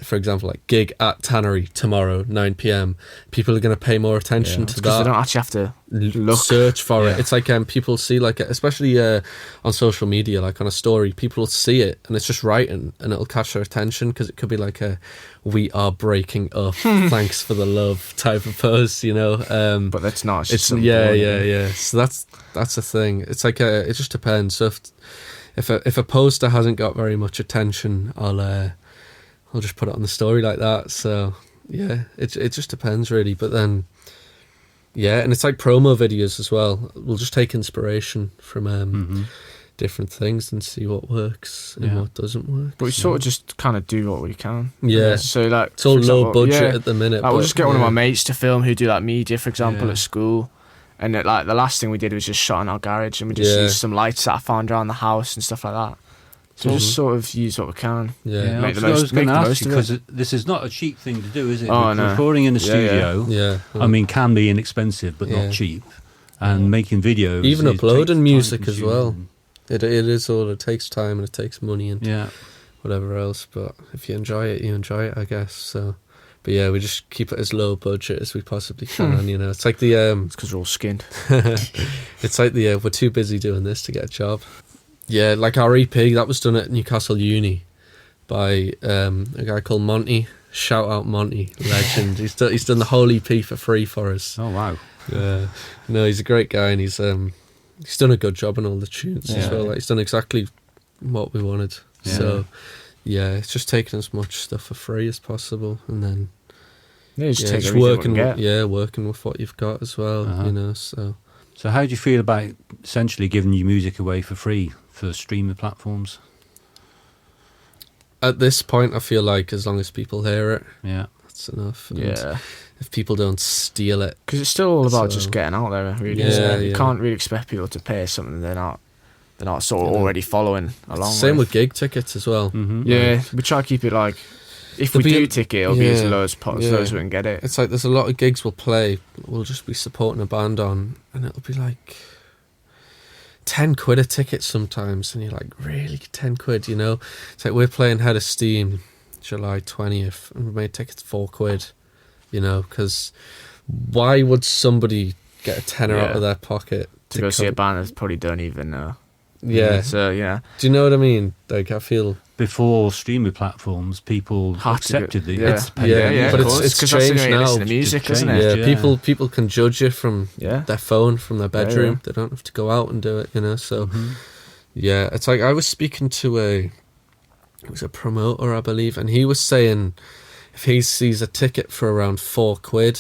for example, like gig at Tannery tomorrow, 9 p.m. People are going to pay more attention to Because that. they don't actually have to look. Search for Yeah. it. It's like people see, like, especially on social media, like on a story, people will see it and it's just writing and it'll catch their attention because it could be like a "we are breaking up, thanks for the love" type of post, you know. But that's not. It's some yeah. boring- So that's a thing. It's like it just depends. So if a poster hasn't got very much attention, I'll just put it on the story like that. So yeah, it just depends really. But then yeah, and it's like promo videos as well. We'll just take inspiration from different things and see what works and Yeah. what doesn't work. But we sort of just kind of do what we can. Yeah. So like, It's all for low example, budget yeah, at the minute. like, we'll but, just get one of yeah. my mates to film who do like media, for example, Yeah. at school. And like the last thing we did was just shot in our garage and we just Yeah. used some lights that I found around the house and stuff like that. So we just sort of use what we can. Yeah. Make the I was most- going to make the ask most you of it. because this is not a cheap thing to do, is it? Oh, no. Recording in a Yeah, yeah. studio, Yeah. I mean, can be inexpensive but Yeah. not cheap. And making videos, Even it uploading takes music time as well. consuming. It is all. It takes time and it takes money and Yeah. whatever else. But if you enjoy it, you enjoy it, I guess. So, but yeah, we just keep it as low budget as we possibly can. You know, it's like the It's because we're all skinned. it's like the we're too busy doing this to get a job. Yeah, like our EP that was done at Newcastle Uni by a guy called Monty. Shout out Monty, legend. he's done the whole EP for free for us. Oh, wow. Yeah, no, he's a great guy and he's done a good job on all the tunes as Yeah. well. Like, he's done exactly what we wanted. Yeah. So yeah, it's just taking as much stuff for free as possible and then Yeah, just yeah, take just everything we working can get. working with what you've got as well. Uh-huh. You know, so. So how do you feel about essentially giving your music away for free for streaming platforms? At this point, I feel like as long as people hear it, Yeah. that's enough. And Yeah. if people don't steal it, Because it's still all about So- just getting out there, really. Yeah, Isn't it? You yeah. can't really expect people to pay something they're not sort of Yeah. already following along. same with gig tickets as well. Mm-hmm. Yeah, we try to keep it like if There'll we be do a- ticket, it'll be as yeah, low as possible, yeah. as low as we can get it. It's like there's a lot of gigs we'll play. We'll just be supporting a band on, and it'll be like 10 quid a ticket sometimes, and you're like, really, 10 quid? You know, it's like we're playing Head of Steam, July 20th, and we made tickets 4 quid. You know, because why would somebody get a tenner out Yeah. of their pocket To go see a come- band that probably don't even know. Yeah. So yeah, Do you know what I mean? Like, I feel. Before streaming platforms, people Have to go- accepted the yeah. it's pay- Yeah, of but course, it's 'cause that's the changed way you listen now. to music, It's isn't changed. it? Yeah, people can judge you from Yeah. their phone, from their bedroom. yeah. They don't have to go out and do it, you know. So Mhm. yeah, it's like I was speaking to it was a promoter, I believe, and he was saying if he sees a ticket for around 4 quid,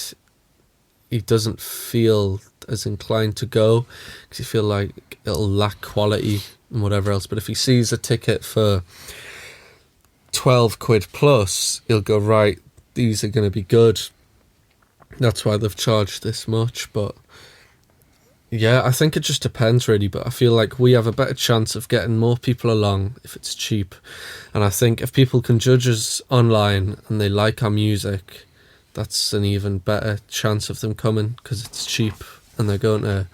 he doesn't feel as inclined to go because he feel like it'll lack quality and whatever else. But if he sees a ticket for 12 quid plus, he'll go, right, these are going to be good. That's why they've charged this much. But yeah, I think it just depends really, but I feel like we have a better chance of getting more people along if it's cheap. And I think if people can judge us online and they like our music, that's an even better chance of them coming because it's cheap and they're going to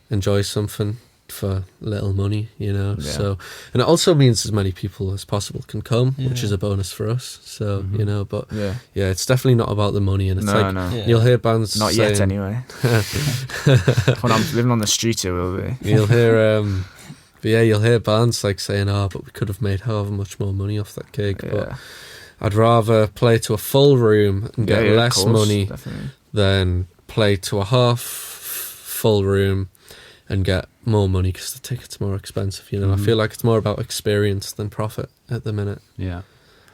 enjoy something. for little money, you know. Yeah. So, and it also means as many people as possible can come, which is a bonus for us. So, you know, but Yeah. it's definitely not about the money. And it's No, like, no. Yeah. you'll hear bands Not saying, yet, anyway. When I'm living on the street, it will be. You'll hear, but yeah, you'll hear bands like saying, "Oh, but we could have made however much more money off that gig." Yeah. But I'd rather play to a full room and get Yeah, of less course, money definitely. than play to a half full room and get more money because the ticket's more expensive. You know, I feel like it's more about experience than profit at the minute. Yeah.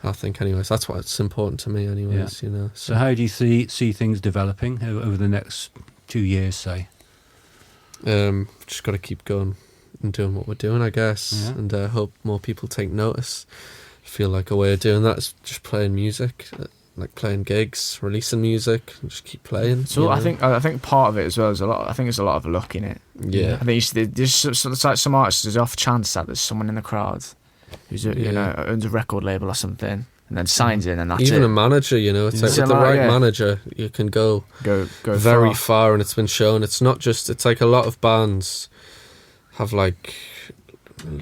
I think, anyways, that's why it's important to me, anyways. You know, So how do you see things developing over the next 2 years, say? just got to keep going and doing what we're doing, I guess, Yeah. and hope more people take notice. I feel like a way of doing that is just playing music, like playing gigs, releasing music, and just keep playing. So you I know? think part of it as well is a lot. I think there's a lot of luck in it. Yeah. I think there's like some artists. There's off chance that there's someone in the crowd who's you know owns a record label or something, and then signs in, and that's Even it. a manager, you know, it's Yeah. like with the So, like, right yeah. manager, you can go go very far. far, and it's been shown. It's not just. It's like a lot of bands have like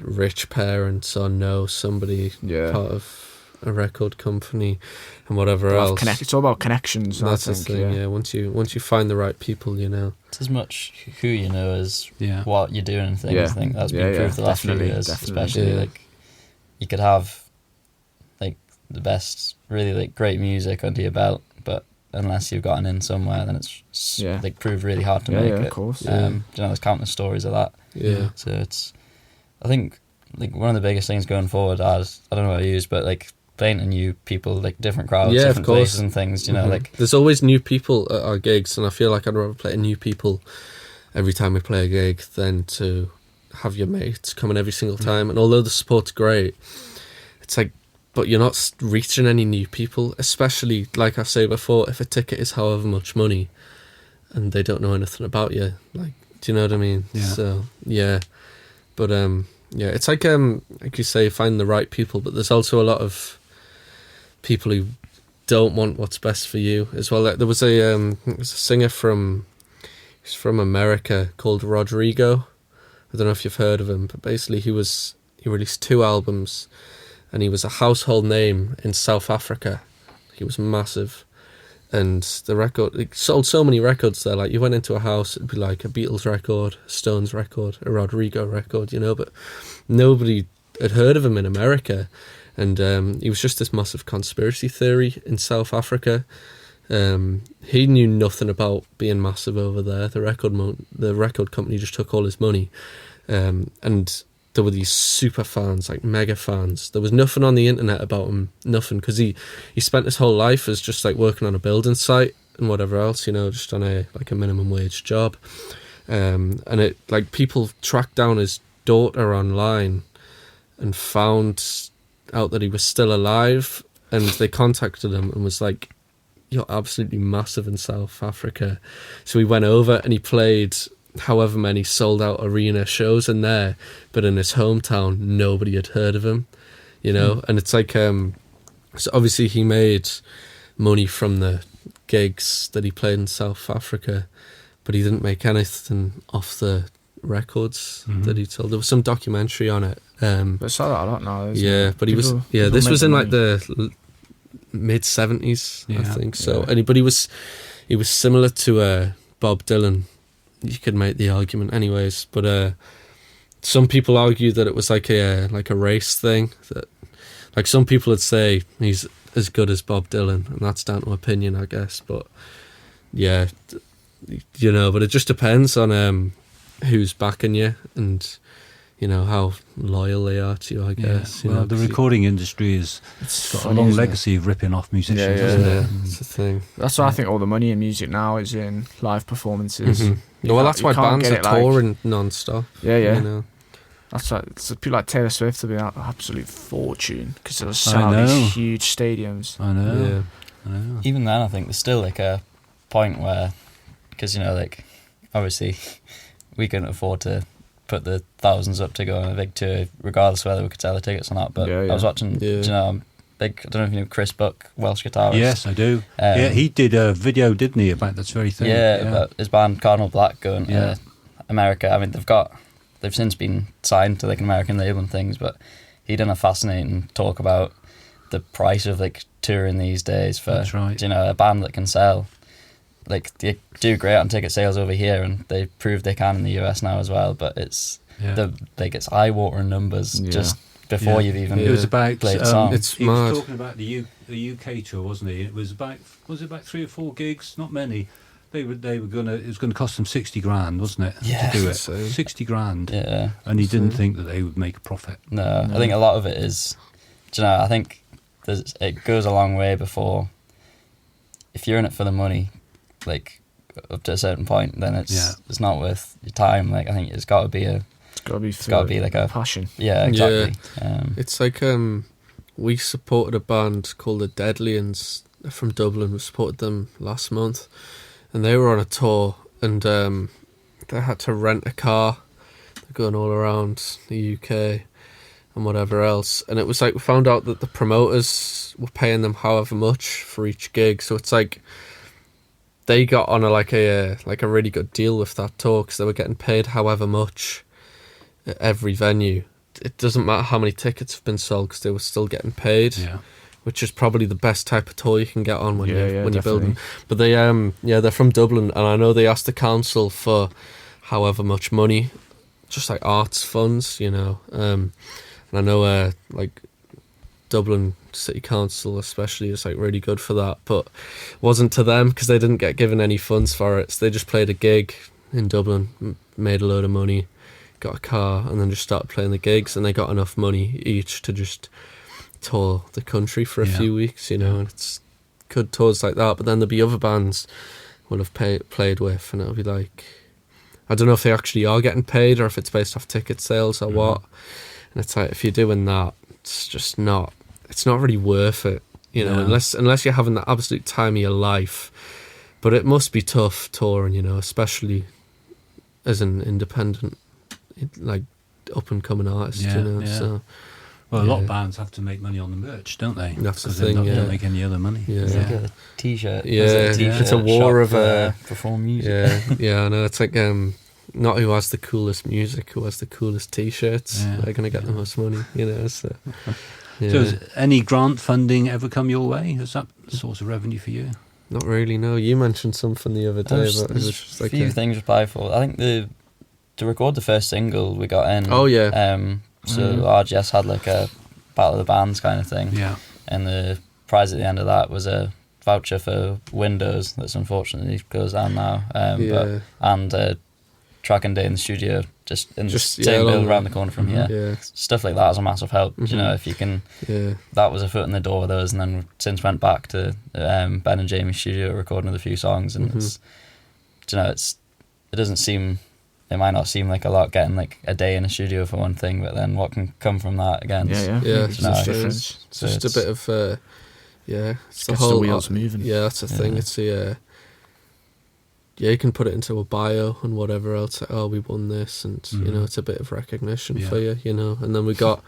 rich parents or know somebody Yeah. part of a record company and whatever They'll have else. It's all about connections. That's I the think, thing. Yeah. Once you find the right people, you know. It's as much who you know as Yeah. what you're doing and things. Yeah. I think that's Yeah, been proved the last few definitely, years, definitely. especially Yeah. like you could have like the best, really like great music under your belt, but unless you've gotten in somewhere, then it's Yeah. like proved really hard to Yeah, make yeah, it. of course. You know, there's countless stories of that. Yeah. So it's, I think, like one of the biggest things going forward, I don't know what I use, but like playing to new people, like different crowds, Yeah, of different course. places and things. You know, Mhm. like there's always new people at our gigs, and I feel like I'd rather play to new people every time we play a gig than to have your mates coming every single time. And although the support's great, it's like, but you're not reaching any new people, especially like I say before, if a ticket is however much money and they don't know anything about you, like, do you know what I mean? Yeah. So yeah, but yeah, it's like you say, find the right people, but there's also a lot of people who don't want what's best for you as well. There was a singer from America called Rodrigo. I don't know if you've heard of him, but basically he released 2 albums, and he was a household name in South Africa. He was massive, and it sold so many records there. Like, you went into a house, it'd be like a Beatles record, a Stones record, a Rodrigo record, you know, but nobody had heard of him in America. And he was just this massive conspiracy theory in South Africa. He knew nothing about being massive over there. The record company just took all his money, and there were these super fans, like mega fans. There was nothing on the internet about him, nothing, because he spent his whole life as just like working on a building site and whatever else, you know, just on a minimum wage job. And it, like, people tracked down his daughter online and found out that he was still alive, and they contacted him and was like, "You're absolutely massive in South Africa." So he went over and he played however many sold out arena shows in there, but in his hometown nobody had heard of him, you know. And it's like, so obviously he made money from the gigs that he played in South Africa, but he didn't make anything off the records that he told. There was some documentary on it. But it's like that a lot now. Isn't Yeah, it? but he was. People- Yeah, people this make was in like money. the mid-70s, I Yeah, think. So, yeah. but he was similar to Bob Dylan. You could make the argument, anyways. But some people argue that it was like a race thing. That, like, some people would say he's as good as Bob Dylan, and that's down to opinion, I guess. But yeah, you know. But it just depends on who's backing you, and you know how loyal they are to you, I guess. You Well, know, the 'cause recording industry has got a long legacy of ripping off musicians, Yeah, isn't yeah, it? that's the thing. That's why I think all the money in music now is in live performances. Mhm. You Well, can't- that's you why can't bands get are it, like- touring non-stop. Yeah, yeah. You know? That's why people like Taylor Swift have been an absolute fortune because they'll I sell out know. these huge stadiums. I know. Yeah. I know. even then, I think there's still like a point where, because you know, like obviously we couldn't afford to put the thousands up to go on a big tour, regardless of whether we could sell the tickets or not. But Yeah, yeah. I was watching, Yeah. you know, I don't know if you know Chris Buck, Welsh guitarist. Yes, I do. Yeah, he did a video, didn't he, about this very thing? Yeah, about his band Cardinal Black going Yeah. to America. I mean, they've got they've since been signed to like an American label and things, but he done a fascinating talk about the price of like touring these days for That's right. you know, a band that can sell. Like they do great on ticket sales over here, and they proved they can in the US now as well. But it's it's eye-watering numbers just before you've even It was about played a song. It's he mad. was talking about the UK tour, wasn't he? It was about 3 or 4 gigs, not many. They were gonna, it was gonna cost them 60 grand, wasn't it? Yeah. To do it. Insane. 60 grand. Yeah. And he didn't think that they would make a profit. No, I think a lot of it is, do you know, I think it goes a long way before, if you're in it for the money, like up to a certain point, then it's not worth your time. Like I think it's got to be like a passion. Yeah, exactly. It's like we supported a band called the Deadlians from Dublin. We supported them last month, and they were on a tour, and they had to rent a car. They're going all around the UK and whatever else, and it was like we found out that the promoters were paying them however much for each gig. So it's like they got on a really good deal with that tour, because they were getting paid however much at every venue. It doesn't matter how many tickets have been sold, because they were still getting paid. Yeah. Which is probably the best type of tour you can get on when you're building. Definitely. But they they're from Dublin, and I know they asked the council for however much money, just like arts funds, you know. And I know like Dublin City Council especially is like really good for that, but it wasn't to them, because they didn't get given any funds for it. So they just played a gig in Dublin, made a load of money, got a car, and then just started playing the gigs, and they got enough money each to just tour the country for a few weeks, you know. And it's good tours like that. But then there'll be other bands we'll have played with, and it'll be like, I don't know if they actually are getting paid or if it's based off ticket sales or what. And it's like, if you're doing that, it's not really worth it, you know, unless you're having the absolute time of your life. But it must be tough touring, you know, especially as an independent, like, up and coming artist, you know. So well, a lot of bands have to make money on the merch, don't they? That's the 'Cause thing. They don't make any other money. It's like a t-shirt. Yeah, It's a it's a war of perform music. Yeah, I know. It's like not who has the coolest music, who has the coolest t-shirts. Yeah. They're gonna get the most money, you know. So, yeah. So has any grant funding ever come your way? Is that a source of revenue for you? Not really. No, you mentioned something the other day, but it was just like a few things to apply for. I think to record the first single we got in. Oh yeah. So RGS had like a Battle of the Bands kind of thing. Yeah. And the prize at the end of that was a voucher for Windows that's unfortunately goes down now. And track and day in the studio, just in the same build around the corner from here. Yeah. Stuff like that is a massive help. You know, if you can. Yeah. That was a foot in the door with those, and then since went back to Ben and Jamie's studio recording another few songs, and it's, you know, it doesn't seem. It might not seem like a lot getting like a day in a studio for one thing, but then what can come from that again? Yeah. It's It's just a bit of it's the gets whole the wheels moving. Yeah, that's the thing. It's the you can put it into a bio and whatever else. Like, oh, we won this, and you know, it's a bit of recognition for you, you know. And then we got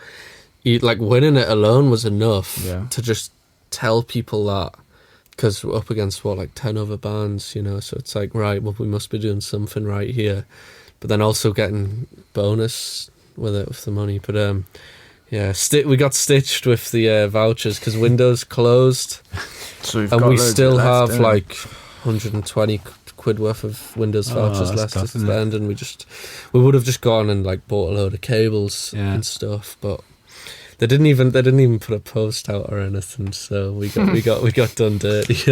like winning it alone was enough to just tell people that, because we're up against like 10 other bands, you know. So it's like, right, well, we must be doing something right here. But then also getting bonus with it, with the money. But we got stitched with the vouchers because Windows closed, So and we still have like 120 quid worth of Windows vouchers left to spend, and we would have just gone and like bought a load of cables and stuff, but they didn't even put a post out or anything, so we got done dirty.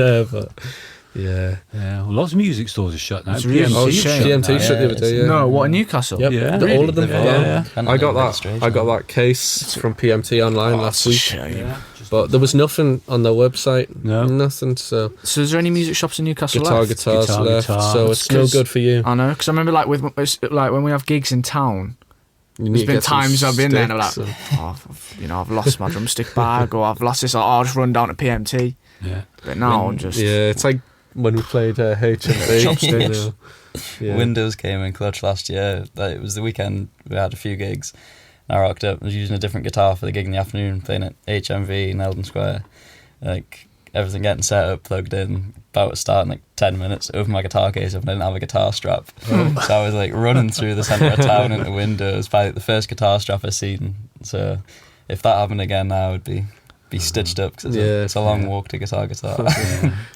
Well, lots of music stores are shut now. It's really GMT shut the other day. No, what, in Newcastle? Yep. Yeah. All of them. Yeah. I got that case from PMT online last week. But there was nothing on their website. No. Nothing. So is there any music shops in Newcastle left? Guitars left. So it's no good for you. I know, because I remember like when we have gigs in town, there's been times I've been there and I'm like, I've lost my drumstick bag, or I've lost this. I'll just run down to PMT. Yeah. But now I'm just... Yeah, it's like when we played HMV. Chopsticks. Windows came in clutch last year. It was the weekend we had a few gigs. And I rocked up. I was using a different guitar for the gig in the afternoon, playing at HMV in Eldon Square. Like, everything getting set up, plugged in, about to start in like 10 minutes. Opened my guitar case up and I didn't have a guitar strap. So I was like running through the centre of town into windows. Probably the first guitar strap I've seen. So if that happened again now, I'd be stitched up because it's a long walk to guitar.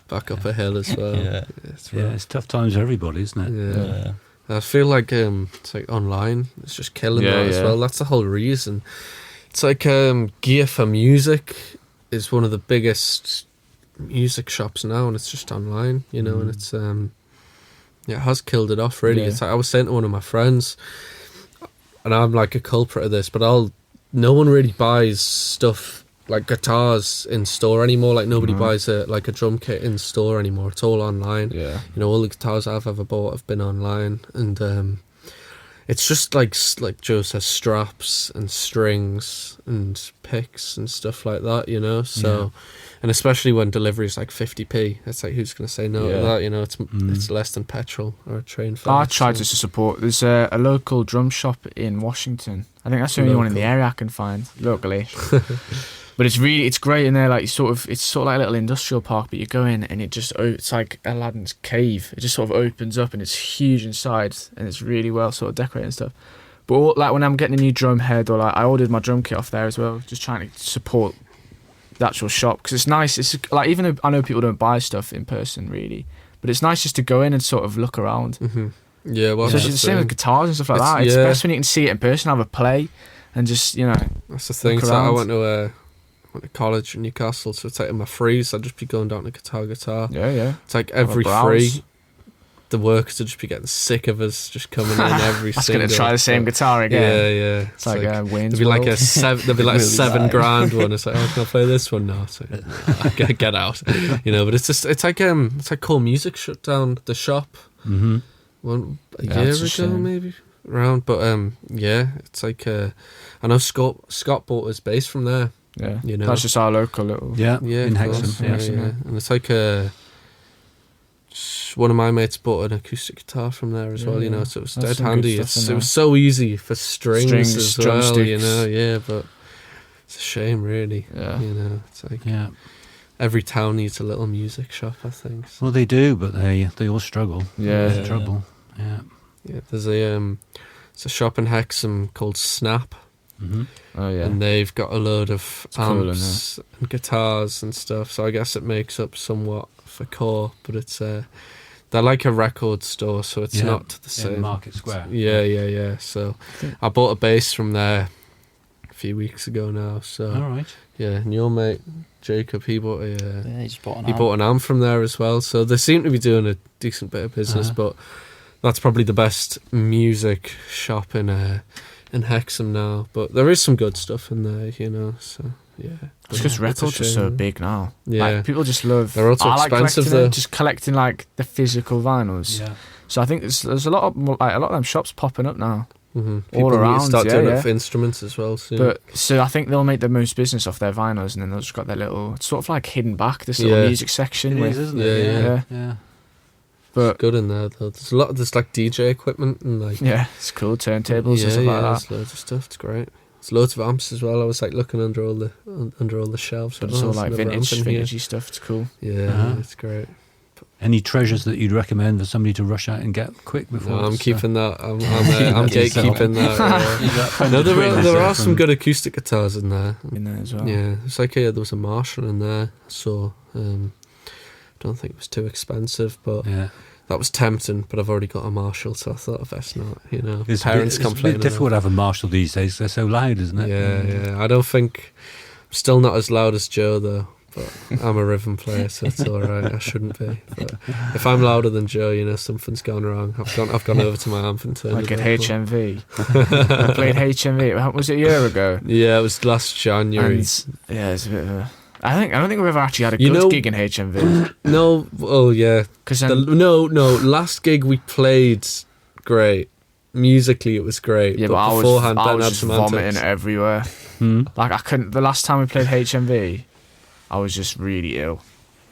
Back up a hill as well. Yeah. It's tough times for everybody, isn't it? Yeah. I feel like it's like online. It's just killing that as well. That's the whole reason. It's like Gear for Music is one of the biggest music shops now, and it's just online, you know, and it's it has killed it off really. It's like, I was saying to one of my friends, and I'm like a culprit of this, but no one really buys stuff like guitars in store anymore. Like nobody buys a drum kit in store anymore. It's all online. You know, all the guitars I've ever bought have been online, and it's just like Joe says, straps and strings and picks and stuff like that, you know. So and especially when delivery is like 50p, it's like, who's going to say no to that, you know? It's less than petrol or a train fare. I tried just to support. There's a local drum shop in Washington. I think that's the only one in the area I can find locally. But it's great in there. Like it's sort of like a little industrial park, but you go in and it's like Aladdin's cave. It just sort of opens up and it's huge inside, and it's really well sort of decorated and stuff. But like when I'm getting a new drum head, or like I ordered my drum kit off there as well, just trying to support the actual shop, because it's nice. It's like, even though I know people don't buy stuff in person really, but it's nice just to go in and sort of look around. Yeah, well, so it's the same with guitars and stuff like that. It's best when you can see it in person, have a play, and just, you know. That's the thing. So I went to college in Newcastle, so it's like in my frees, I'd just be going down to guitar. Yeah. It's like every free, the workers would just be getting sick of us just coming in every That's single. Going to try the same guitar again. Yeah. It's like Wayne's there'd be like World. there'd be like a $7,000 one. It's like, oh, can I play this one now? So get out, you know. But it's like Core Music shut down the shop a year ago maybe around. But it's like I know Scott bought his bass from there. Yeah, you know, that's just our local little. In Hexham. Yeah. And it's like one of my mates bought an acoustic guitar from there as well. You know, so it was dead handy. It was so easy for strings as well. Drumsticks. You know, but it's a shame, really. Yeah, you know, it's like every town needs a little music shop, I think. So. Well, they do, but they all struggle. Yeah, trouble. Yeah. There's it's a shop in Hexham called Snap. Oh yeah, and they've got a load of amps and guitars and stuff, so I guess it makes up somewhat for Core, but it's they're like a record store, so it's not the same. In Market Square. Yeah. So I bought a bass from there a few weeks ago now. So all right. Yeah, and your mate Jacob, he bought he just bought an amp. Bought an amp from there as well. So they seem to be doing a decent bit of business, but that's probably the best music shop in Hexham now, but there is some good stuff in there, you know. So it's because records are so big now. Yeah, like, people just love. They're also expensive though. Just collecting like the physical vinyls. Yeah. So I think there's a lot of them shops popping up now. All around. Start doing it for instruments as well soon. But so I think they'll make the most business off their vinyls, and then they'll just got their little, it's sort of like hidden back, this little music section. It is, isn't it? Yeah. But it's good in there though. There's like DJ equipment and like it's cool, turntables and stuff like that. There's loads of stuff. It's great. There's loads of amps as well. I was like looking under all the shelves. But it's all like vintagey stuff. It's cool. Yeah, it's great. Any treasures that you'd recommend for somebody to rush out and get quick before? No, I'm keeping that. I'm gatekeeping that. No, there are some good acoustic guitars in there. In there as well. Yeah, it's like there was a Marshall in there. So don't think it was too expensive, but that was tempting. But I've already got a Marshall, so I thought best not. You know, it's parents it's a bit difficult to have a Marshall these days. They're so loud, isn't it? Yeah. I don't think I'm still not as loud as Joe though. But I'm a rhythm player, so it's all right. I shouldn't be. But if I'm louder than Joe, you know something's gone wrong. I've gone over to my amp and turned like it at HMV. I played HMV. Was it a year ago? Yeah, it was last January. It's a bit of a. I don't think we've ever actually had a good gig in HMV. No, oh yeah. No. Last gig we played great. Musically, it was great. Yeah, but I was just vomiting everywhere. Like I couldn't. The last time we played HMV, I was just really ill.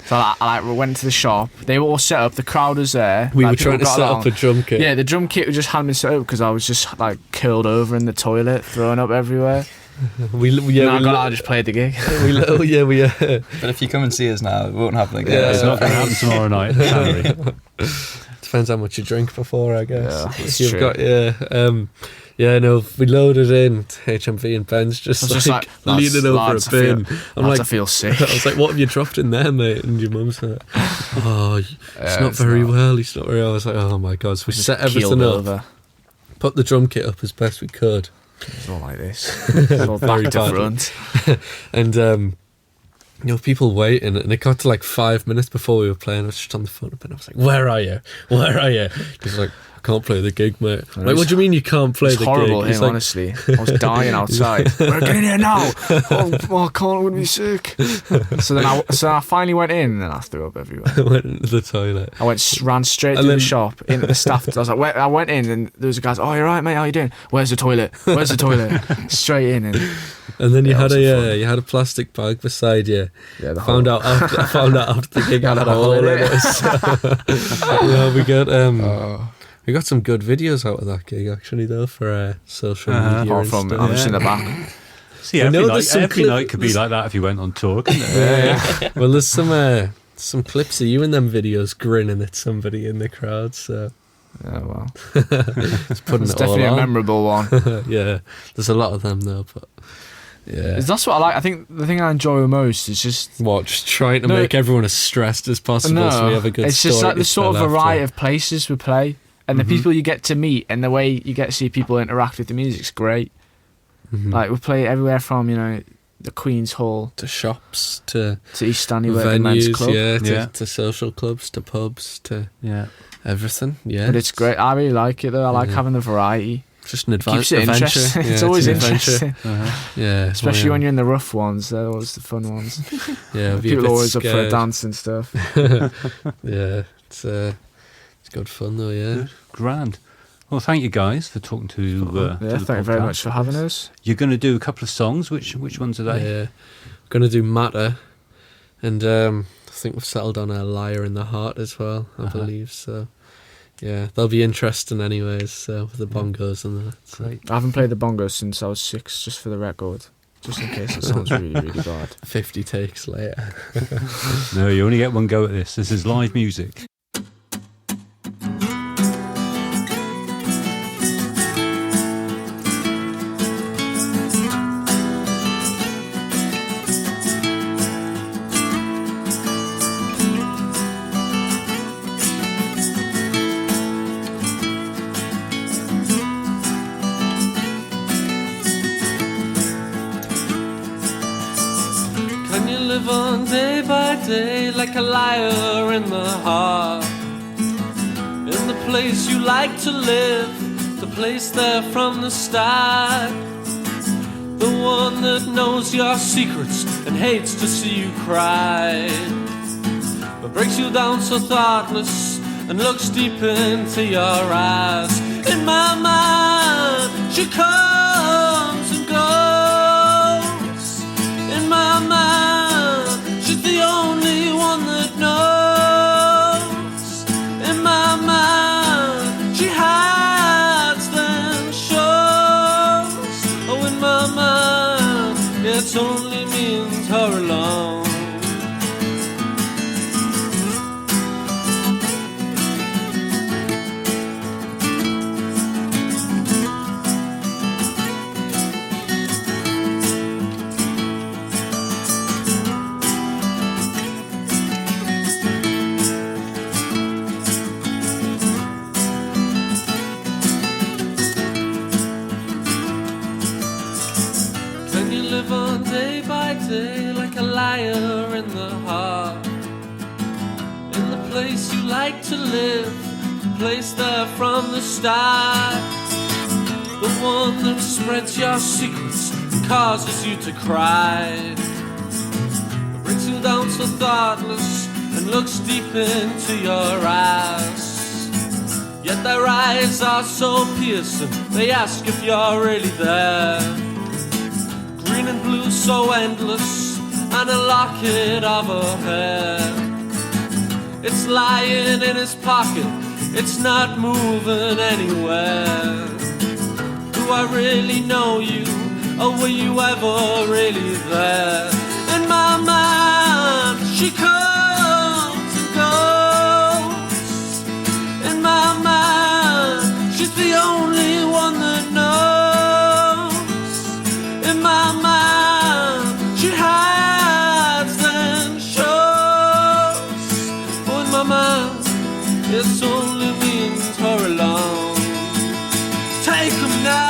So I went to the shop. They were all set up. The crowd was there. We were trying to set up a drum kit. Yeah, the drum kit just hadn't been set up because I was just like curled over in the toilet, throwing up everywhere. I just played the gig. But if you come and see us now, it won't happen again. It's not going to happen tomorrow night. Sorry. Depends how much you drink before, I guess. Yeah, that's You've true. got we loaded in HMV and Ben's just like leaning over a bin. I'm like, I feel sick. I was like, what have you dropped in there, mate? And your mum's like, oh, he's not very well. He's not very well. I was like, oh my God. So we set everything up, put the drum kit up as best we could. It's all like this. It's all back to front. And people waiting, and it got to like 5 minutes before we were playing. I was just on the phone, and I was like, "Where are you? Where are you?" He's like, "I can't play the gig, mate." I'm like, what do you mean you can't play the gig? It's horrible, He's him, like, honestly. I was dying outside. We're getting here now. I can't. I'm gonna be sick. So I finally went in, and then I threw up everywhere. I went into the toilet. I ran straight to the shop into the staff. I was like, I went in, and there was a guy. Oh, you're right, mate. How you doing? Where's the toilet? Straight in, and then you had a plastic bag beside you. Yeah, I found out after the gig had a hole in it. We got some good videos out of that gig actually, though, for social media. Apart from I'm just in the back. See, every night could be like that if you went on tour, couldn't it? Yeah. Well, there's some clips of you in them videos grinning at somebody in the crowd. So. Yeah, well, it's definitely a memorable one. Yeah, there's a lot of them though, but yeah, that's what I like. I think the thing I enjoy the most is just trying to make everyone as stressed as possible, so we have a good. It's story just like the sort of variety after. of places we play, and the people you get to meet, and the way you get to see people interact with the music's great. Like we play everywhere from the Queen's Hall to shops to East Stanley Men's Club, to social clubs to pubs to everything. Yeah, but it's great. I really like it though. I like having the variety. Just an Keeps it adventure. interesting. It's always interesting. Yeah, especially when you're in the rough ones. They're always the fun ones. Yeah, people are always up for a dance and stuff. Yeah, it's good fun though. Yeah, grand. Well, thank you guys for talking to the thank you very much for having us. You're going to do a couple of songs. Which ones are they? Yeah, we're going to do Matter, and I think we've settled on a Liar in the Heart as well, I believe. So yeah, they'll be interesting anyways. So with the bongos and that. So. Great. I haven't played the bongos since I was 6, just for the record. Just in case it sounds really, really bad. 50 takes later. No, you only get one go at this. This is live music. Live on day by day like a liar in the heart, in the place you like to live, the place there from the start, the one that knows your secrets and hates to see you cry, but breaks you down so thoughtless and looks deep into your eyes. In my mind she comes and goes, in my mind the only one that knows. In my mind she hides then shows. Oh, in my mind it only means her alone. Live on day by day like a liar in the heart, in the place you like to live, the place there from the start, the one that spreads your secrets and causes you to cry, brings you down so thoughtless and looks deep into your eyes, yet their eyes are so piercing, they ask if you're really there. Green and blue so endless, and a locket of her hair. It's lying in his pocket, it's not moving anywhere. Do I really know you? or were you ever really there? In my mind, she comes and goes. In my mind, she's the only one that knows. In my mind, she hides and shows. Oh, in my mind, it's only means her alone. Take 'em now.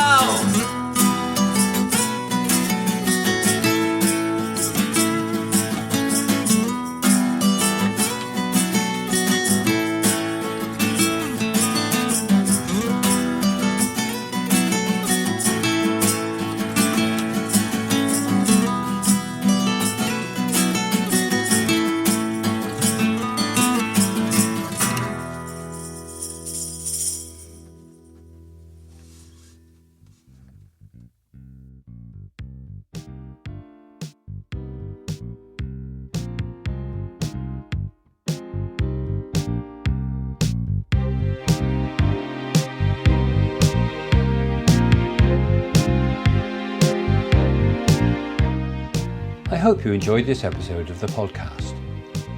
I hope you enjoyed this episode of the podcast.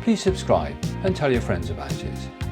Please subscribe and tell your friends about it.